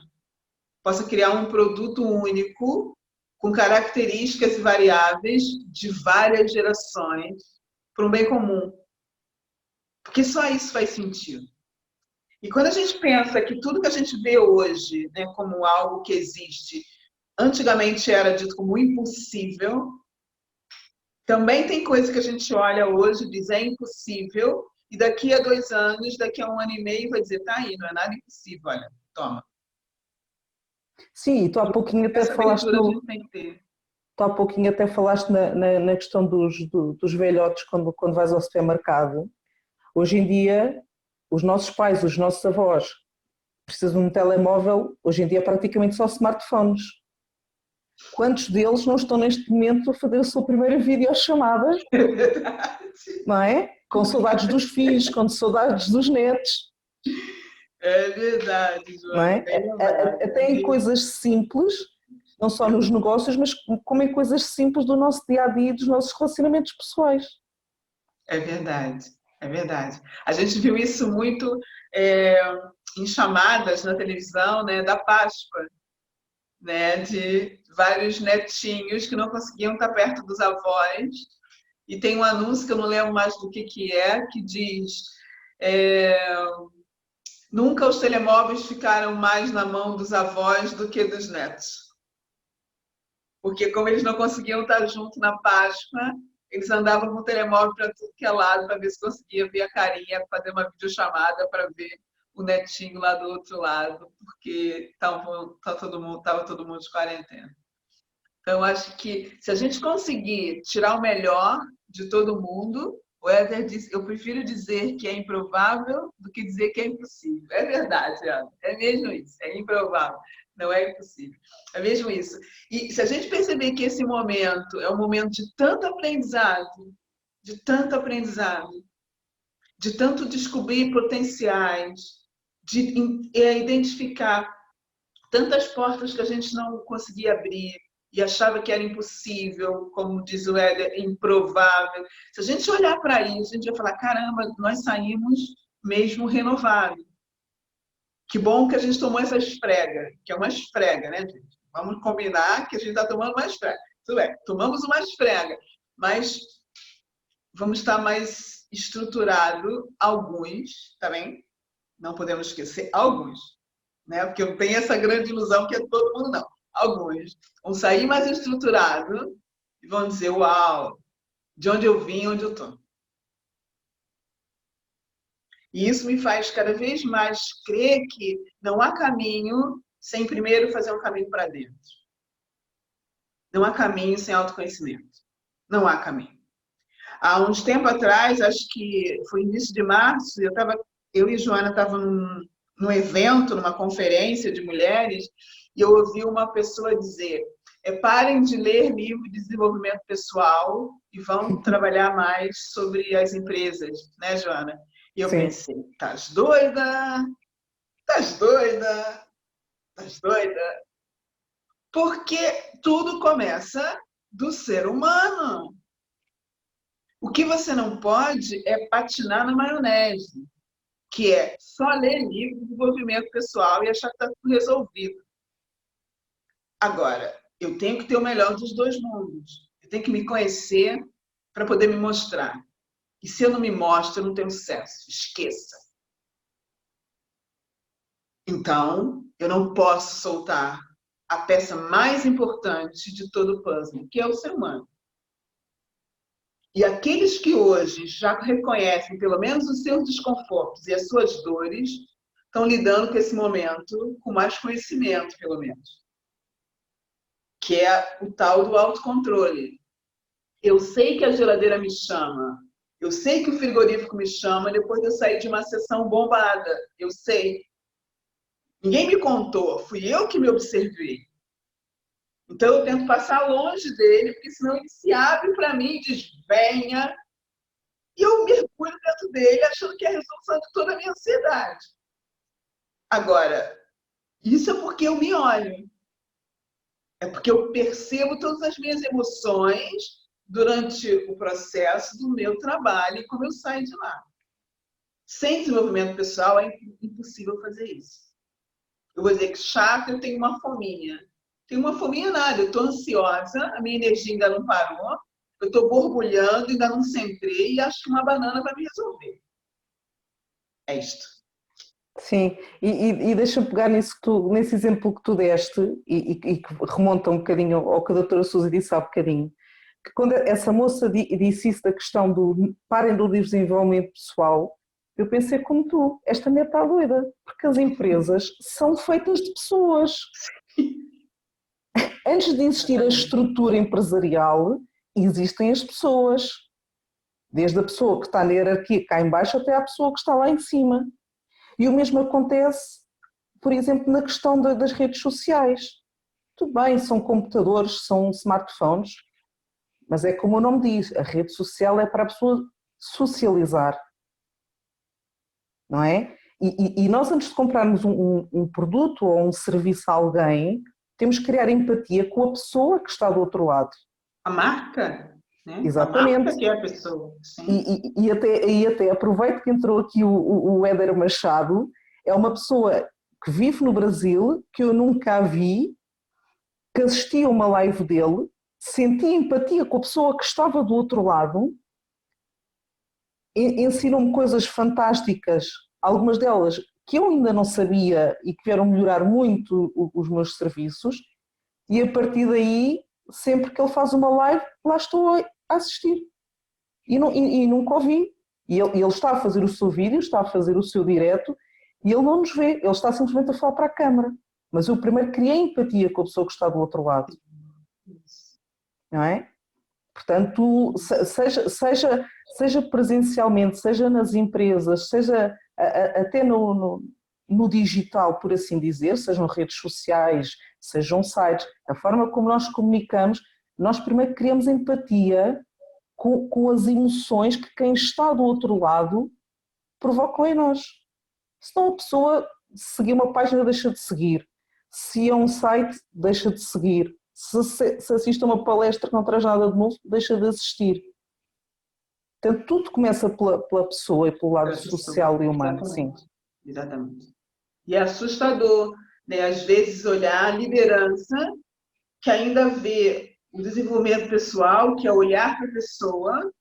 possa criar um produto único com características variáveis de várias gerações para um bem comum. Porque só isso faz sentido. E quando a gente pensa que tudo que a gente vê hoje, né, como algo que existe, antigamente era dito como impossível, também tem coisa que a gente olha hoje e diz é impossível, e daqui a 2 anos, daqui a 1 ano e meio, vai dizer, tá aí, não é nada impossível, olha, toma. Sim, e tu há pouquinho até Essa falaste abertura a gente tem que ter. Tu há pouquinho até falaste na questão dos velhotes quando vais ao supermercado. Hoje em dia, os nossos pais, os nossos avós precisam de um telemóvel, hoje em dia é praticamente só smartphones. Quantos deles não estão neste momento a fazer a sua primeira videochamada? É verdade. Não é? Com saudades dos filhos, com saudades dos netos. É verdade, Não Joana. é? Até em coisas simples, não só nos negócios, mas como em coisas simples do nosso dia-a-dia e dos nossos relacionamentos pessoais. É verdade, é verdade. A gente viu isso muito em chamadas na televisão, né, da Páscoa, né, de vários netinhos que não conseguiam estar perto dos avós. E tem um anúncio que eu não lembro mais do que é, que diz nunca os telemóveis ficaram mais na mão dos avós do que dos netos. Porque como eles não conseguiam estar junto na Páscoa, eles andavam com o telemóvel para tudo que é lado, para ver se conseguia ver a carinha, fazer uma videochamada para ver o netinho lá do outro lado, porque estava todo mundo de quarentena. Então, acho que se a gente conseguir tirar o melhor de todo mundo, o Éder disse, eu prefiro dizer que é improvável do que dizer que é impossível. É verdade, Ana. É mesmo isso. É improvável, não é impossível. É mesmo isso. E se a gente perceber que esse momento é um momento de tanto aprendizado, de tanto aprendizado, de tanto descobrir potenciais, de identificar tantas portas que a gente não conseguia abrir e achava que era impossível, como diz o Éder, improvável. Se a gente olhar para isso, a gente vai falar, caramba, nós saímos mesmo renovados. Que bom que a gente tomou essa esfrega, que é uma esfrega, né, gente? Vamos combinar que a gente está tomando uma esfrega. Tudo bem, tomamos uma esfrega, mas vamos estar mais estruturado, alguns, tá bem? Não podemos esquecer, alguns, né? Porque eu tenho essa grande ilusão que é todo mundo, não. Alguns vão sair mais estruturados e vão dizer, uau, de onde eu vim, onde eu estou. E isso me faz cada vez mais crer que não há caminho sem primeiro fazer um caminho para dentro. Não há caminho sem autoconhecimento. Não há caminho. Há uns tempos atrás, acho que foi início de março, eu e Joana estávamos num evento, numa conferência de mulheres, e eu ouvi uma pessoa dizer: parem de ler livro de desenvolvimento pessoal e vão trabalhar mais sobre as empresas, né, Joana? E eu pensei: estás doida? Estás doida? Estás doida? Porque tudo começa do ser humano. O que você não pode é patinar na maionese, que é só ler livro de desenvolvimento pessoal e achar que está tudo resolvido. Agora, eu tenho que ter o melhor dos dois mundos. Eu tenho que me conhecer para poder me mostrar. E se eu não me mostro, eu não tenho sucesso. Esqueça. Então, eu não posso soltar a peça mais importante de todo o puzzle, que é o ser humano. E aqueles que hoje já reconhecem pelo menos os seus desconfortos e as suas dores, estão lidando com esse momento com mais conhecimento, pelo menos. Que é o tal do autocontrole. Eu sei que a geladeira me chama, eu sei que o frigorífico me chama depois de eu sair de uma sessão bombada. Eu sei. Ninguém me contou, fui eu que me observei. Então eu tento passar longe dele, porque senão ele se abre para mim e diz: venha. E eu mergulho dentro dele, achando que é a resolução de toda a minha ansiedade. Agora, isso é porque eu me olho. É porque eu percebo todas as minhas emoções durante o processo do meu trabalho e como eu saio de lá. Sem desenvolvimento pessoal é impossível fazer isso. Eu vou dizer que chato, eu tenho uma fominha. Tenho uma fominha nada, eu estou ansiosa, a minha energia ainda não parou, eu estou borbulhando, ainda não centrei e acho que uma banana vai me resolver. É isto. Sim, e deixa-me pegar nesse exemplo que tu deste e que remonta um bocadinho ao que a doutora Sousa disse há bocadinho, que quando essa moça disse isso da questão do parem do desenvolvimento pessoal, eu pensei como tu, esta mulher está doida, porque as empresas são feitas de pessoas. Antes de existir a estrutura empresarial, existem as pessoas. Desde a pessoa que está na hierarquia cá em baixo até à pessoa que está lá em cima. E o mesmo acontece, por exemplo, na questão das redes sociais. Tudo bem, são computadores, são smartphones, mas é como o nome diz, a rede social é para a pessoa socializar, não é? E nós, antes de comprarmos um produto ou um serviço a alguém, temos que criar empatia com a pessoa que está do outro lado. A marca, né? Exatamente. A marca que é a pessoa. Sim. E até aproveito que entrou aqui o Éder Machado, é uma pessoa que vive no Brasil, que eu nunca a vi, que assisti a uma live dele, senti empatia com a pessoa que estava do outro lado, ensinou-me coisas fantásticas, algumas delas que eu ainda não sabia e que vieram melhorar muito os meus serviços, e a partir daí, sempre que ele faz uma live, lá estou a assistir. E nunca ouvi. E ele está a fazer o seu vídeo, está a fazer o seu direto, e ele não nos vê, ele está simplesmente a falar para a câmara. Mas eu primeiro criei empatia com a pessoa que está do outro lado. Não é? Portanto, seja presencialmente, seja nas empresas, seja até no digital, por assim dizer, sejam redes sociais, sejam sites, a forma como nós comunicamos, nós primeiro criamos empatia com as emoções que quem está do outro lado provocam em nós. Senão a pessoa, se seguir uma página, deixa de seguir. Se é um site, deixa de seguir. Se assiste a uma palestra que não traz nada de novo, deixa de assistir. Portanto, tudo começa pela pessoa e pelo lado social e humano. Exatamente. Sim. Exatamente. E é assustador, né? Às vezes olhar a liderança que ainda vê o desenvolvimento pessoal, que é olhar para a pessoa,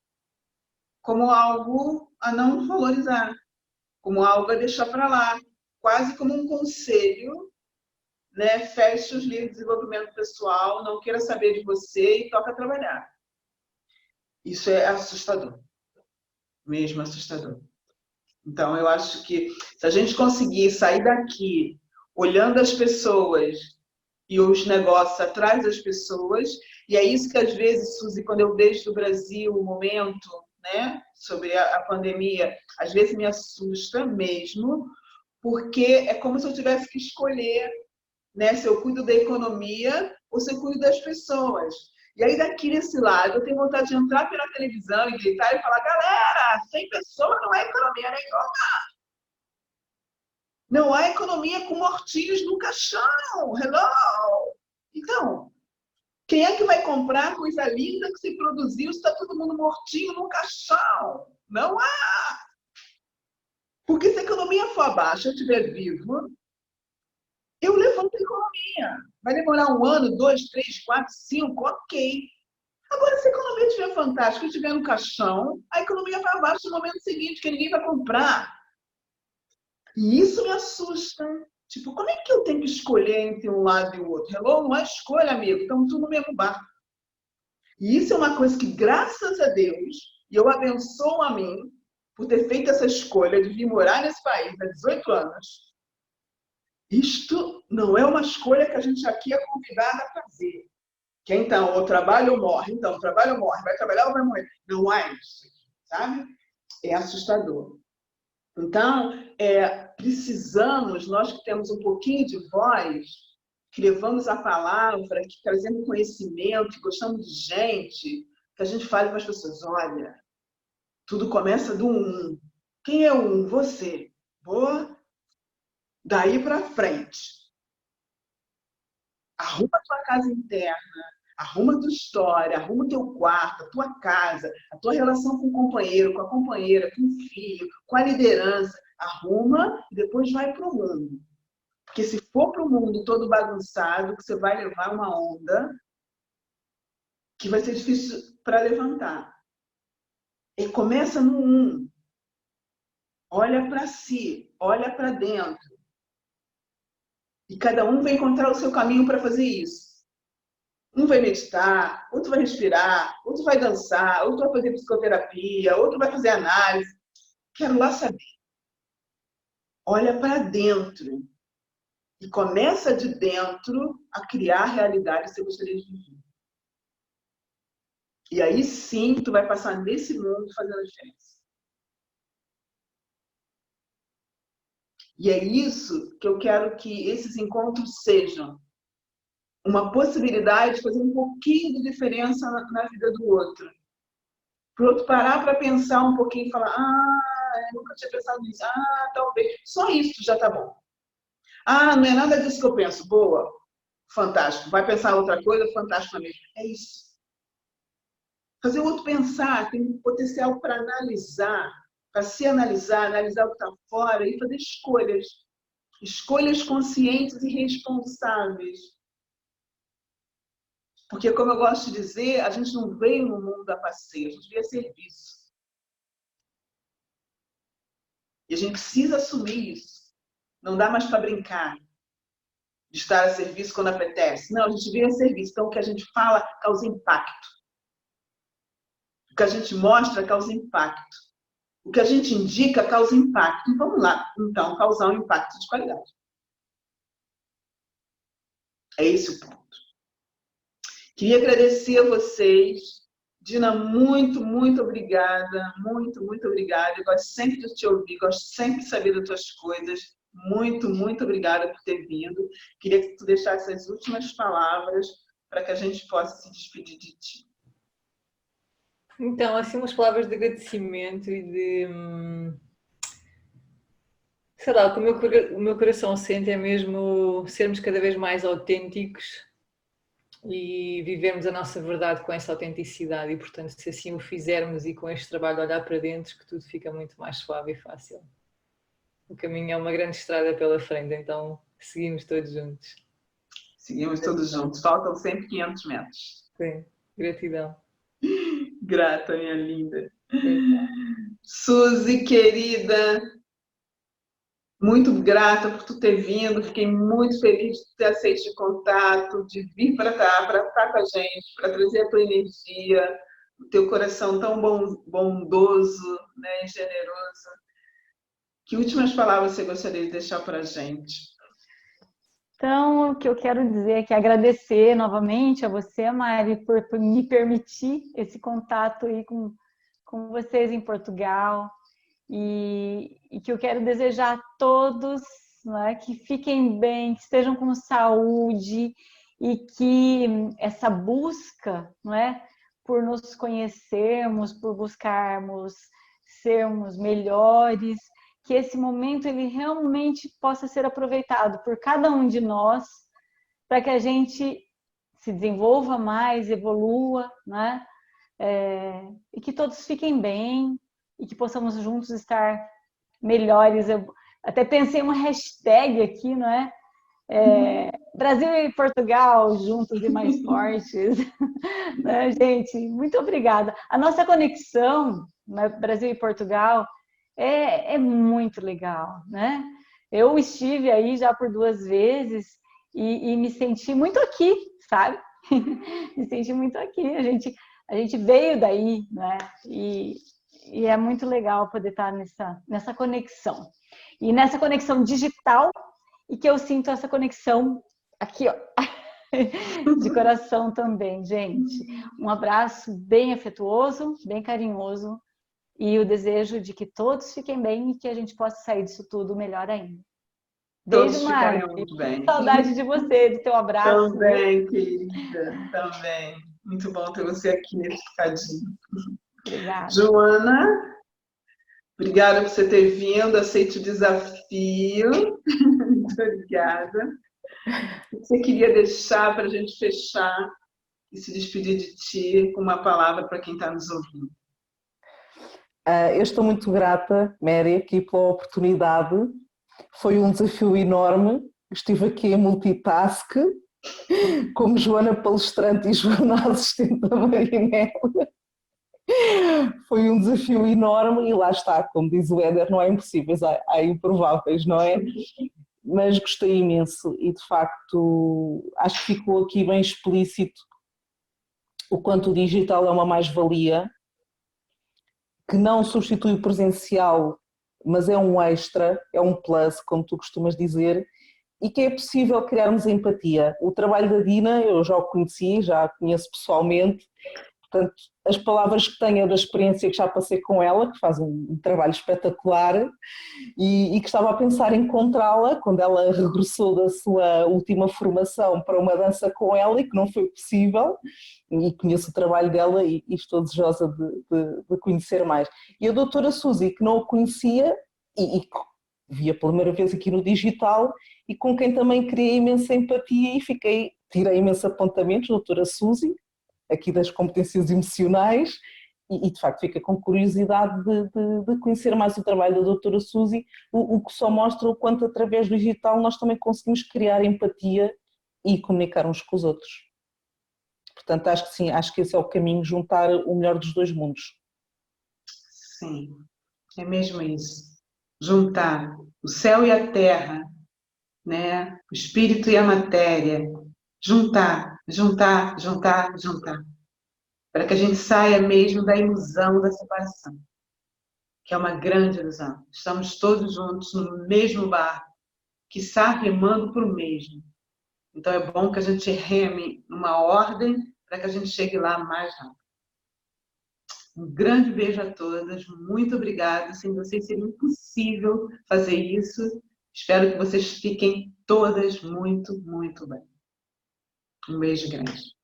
como algo a não valorizar, como algo a deixar para lá, quase como um conselho, né? Feche os livros de desenvolvimento pessoal, não queira saber de você e toca trabalhar. Isso é assustador, mesmo assustador. Então, eu acho que se a gente conseguir sair daqui olhando as pessoas e os negócios atrás das pessoas, e é isso que às vezes, Suzy, quando eu deixo do Brasil o momento, né, sobre a pandemia, às vezes me assusta mesmo, porque é como se eu tivesse que escolher, né, se eu cuido da economia ou se eu cuido das pessoas. E aí daqui desse lado eu tenho vontade de entrar pela televisão e gritar e falar: galera, sem pessoa não é economia nenhuma. Não há economia com mortinhos no caixão. Hello! Então, quem é que vai comprar coisa linda que se produziu se está todo mundo mortinho no caixão? Não há! Porque se a economia for abaixo, eu estiver vivo, eu levanto a economia. Vai demorar 1 ano, 2, 3, 4, 5, ok. Agora, se a economia estiver fantástica e estiver no caixão, a economia vai abaixo no momento seguinte, que ninguém vai comprar. E isso me assusta. Tipo, como é que eu tenho que escolher entre um lado e o outro? Hello, não é escolha, amigo. Estamos tudo no mesmo barco. E isso é uma coisa que, graças a Deus, e eu abençoo a mim por ter feito essa escolha de vir morar nesse país há 18 anos. Isto não é uma escolha que a gente aqui é convidada a fazer. Que então, ou trabalha ou morre. Então, trabalha ou morre. Vai trabalhar ou vai morrer. Não é isso, sabe? É assustador. Então, precisamos, nós que temos um pouquinho de voz, que levamos a palavra, que trazemos conhecimento, que gostamos de gente, que a gente fale para as pessoas: olha, tudo começa do um. Quem é o um? Você. Boa? Daí para frente. Arruma a tua casa interna, arruma a tua história, arruma o teu quarto, a tua casa, a tua relação com o companheiro, com a companheira, com o filho, com a liderança. Arruma e depois vai para o mundo. Porque se for para o mundo todo bagunçado, você vai levar uma onda que vai ser difícil para levantar. E começa no um. Olha para si, olha para dentro. E cada um vai encontrar o seu caminho para fazer isso. Um vai meditar, outro vai respirar, outro vai dançar, outro vai fazer psicoterapia, outro vai fazer análise. Quero lá saber. Olha para dentro. E começa de dentro a criar a realidade que você gostaria de viver. E aí sim, tu vai passar nesse mundo fazendo a diferença. E é isso que eu quero que esses encontros sejam. Uma possibilidade de fazer um pouquinho de diferença na vida do outro. Para o outro parar para pensar um pouquinho e falar: eu nunca tinha pensado nisso. Talvez. Só isso já está bom. Não é nada disso que eu penso. Boa. Fantástico. Vai pensar outra coisa? Fantástico também. É isso. Fazer o outro pensar, tem potencial para analisar, para se analisar o que está fora e fazer escolhas. Escolhas conscientes e responsáveis. Porque, como eu gosto de dizer, a gente não veio no mundo a passeio, a gente veio a serviço. E a gente precisa assumir isso. Não dá mais para brincar de estar a serviço quando apetece. Não, a gente veio a serviço. Então, o que a gente fala causa impacto. O que a gente mostra causa impacto. O que a gente indica causa impacto. E vamos lá, então, causar um impacto de qualidade. É esse o ponto. Queria agradecer a vocês. Dina, muito, muito obrigada. Muito, muito obrigada. Eu gosto sempre de te ouvir, gosto sempre de saber das tuas coisas. Muito, muito obrigada por ter vindo. Queria que tu deixasse as últimas palavras para que a gente possa se despedir de ti. Então, assim, umas palavras de agradecimento e de... sei lá, o que o meu coração sente é mesmo sermos cada vez mais autênticos e vivermos a nossa verdade com essa autenticidade e, portanto, se assim o fizermos e com este trabalho olhar para dentro, que tudo fica muito mais suave e fácil. O caminho é uma grande estrada pela frente, então seguimos todos juntos. Seguimos todos juntos. Faltam sempre 500 metros. Sim, gratidão. Grata, minha linda. Suzy, querida, muito grata por tu ter vindo. Fiquei muito feliz de ter aceito o contato, de vir para cá, para estar com a gente, para trazer a tua energia, o teu coração tão bondoso, né, e generoso. Que últimas palavras você gostaria de deixar para a gente? Então, o que eu quero dizer é que agradecer novamente a você, Mari, por me permitir esse contato aí com vocês em Portugal. E que eu quero desejar a todos, né, que fiquem bem, que estejam com saúde e que essa busca, não é, por nos conhecermos, por buscarmos sermos melhores, que esse momento ele realmente possa ser aproveitado por cada um de nós, para que a gente se desenvolva mais, evolua, né? E que todos fiquem bem e que possamos juntos estar melhores. Eu até pensei uma hashtag aqui, não é? Brasil e Portugal juntos e mais fortes. Né, gente, muito obrigada. A nossa conexão, né, Brasil e Portugal, é muito legal, né? Eu estive aí já por 2 vezes e me senti muito aqui, sabe? Me senti muito aqui. A gente veio daí, né? E é muito legal poder estar nessa conexão. E nessa conexão digital, e que eu sinto essa conexão aqui, ó, de coração também, gente. Um abraço bem afetuoso, bem carinhoso, e o desejo de que todos fiquem bem e que a gente possa sair disso tudo melhor ainda. Todos Beijo, Mari. ficaremos bem. Saudade de você, do teu abraço. Também, querida, também. Muito bom ter você aqui nesse bocadinho. Obrigada. Joana, obrigada por você ter vindo, aceite o desafio. Muito obrigada. O que você queria deixar para a gente fechar e se despedir de ti com uma palavra para quem está nos ouvindo? Eu estou muito grata, Mary, aqui pela oportunidade. Foi um desafio enorme. Estive aqui em multitask, como Joana palestrante e Joana assistente da Marinela. Foi um desafio enorme e lá está, como diz o Éder, não há impossíveis, há improváveis, não é? Mas gostei imenso e de facto acho que ficou aqui bem explícito o quanto o digital é uma mais-valia, que não substitui o presencial, mas é um extra, é um plus, como tu costumas dizer, e que é possível criarmos empatia. O trabalho da Dina eu já o conheci, já a conheço pessoalmente, portanto as palavras que tenho é da experiência que já passei com ela, que faz um trabalho espetacular, e que estava a pensar em encontrá-la quando ela regressou da sua última formação para uma dança com ela e que não foi possível, e conheço o trabalho dela e estou desejosa de conhecer mais. E a doutora Suzy, que não a conhecia e via pela primeira vez aqui no digital e com quem também criei imensa empatia e tirei imensos apontamentos, doutora Suzy, aqui das competências emocionais, e de facto fica com curiosidade de conhecer mais o trabalho da doutora Suzy, o que só mostra o quanto através do digital nós também conseguimos criar empatia e comunicar uns com os outros. Portanto, acho que sim, acho que esse é o caminho, juntar o melhor dos dois mundos. Sim, é mesmo isso. Juntar o céu e a terra, né? O espírito e a matéria. Juntar, juntar, juntar, juntar. Para que a gente saia mesmo da ilusão da separação, que é uma grande ilusão. Estamos todos juntos no mesmo barco, quiçá remando para o mesmo. Então é bom que a gente reme numa ordem para que a gente chegue lá mais rápido. Um grande beijo a todas, muito obrigada. Sem vocês seria impossível fazer isso. Espero que vocês fiquem todas muito, muito bem. Um beijo grande.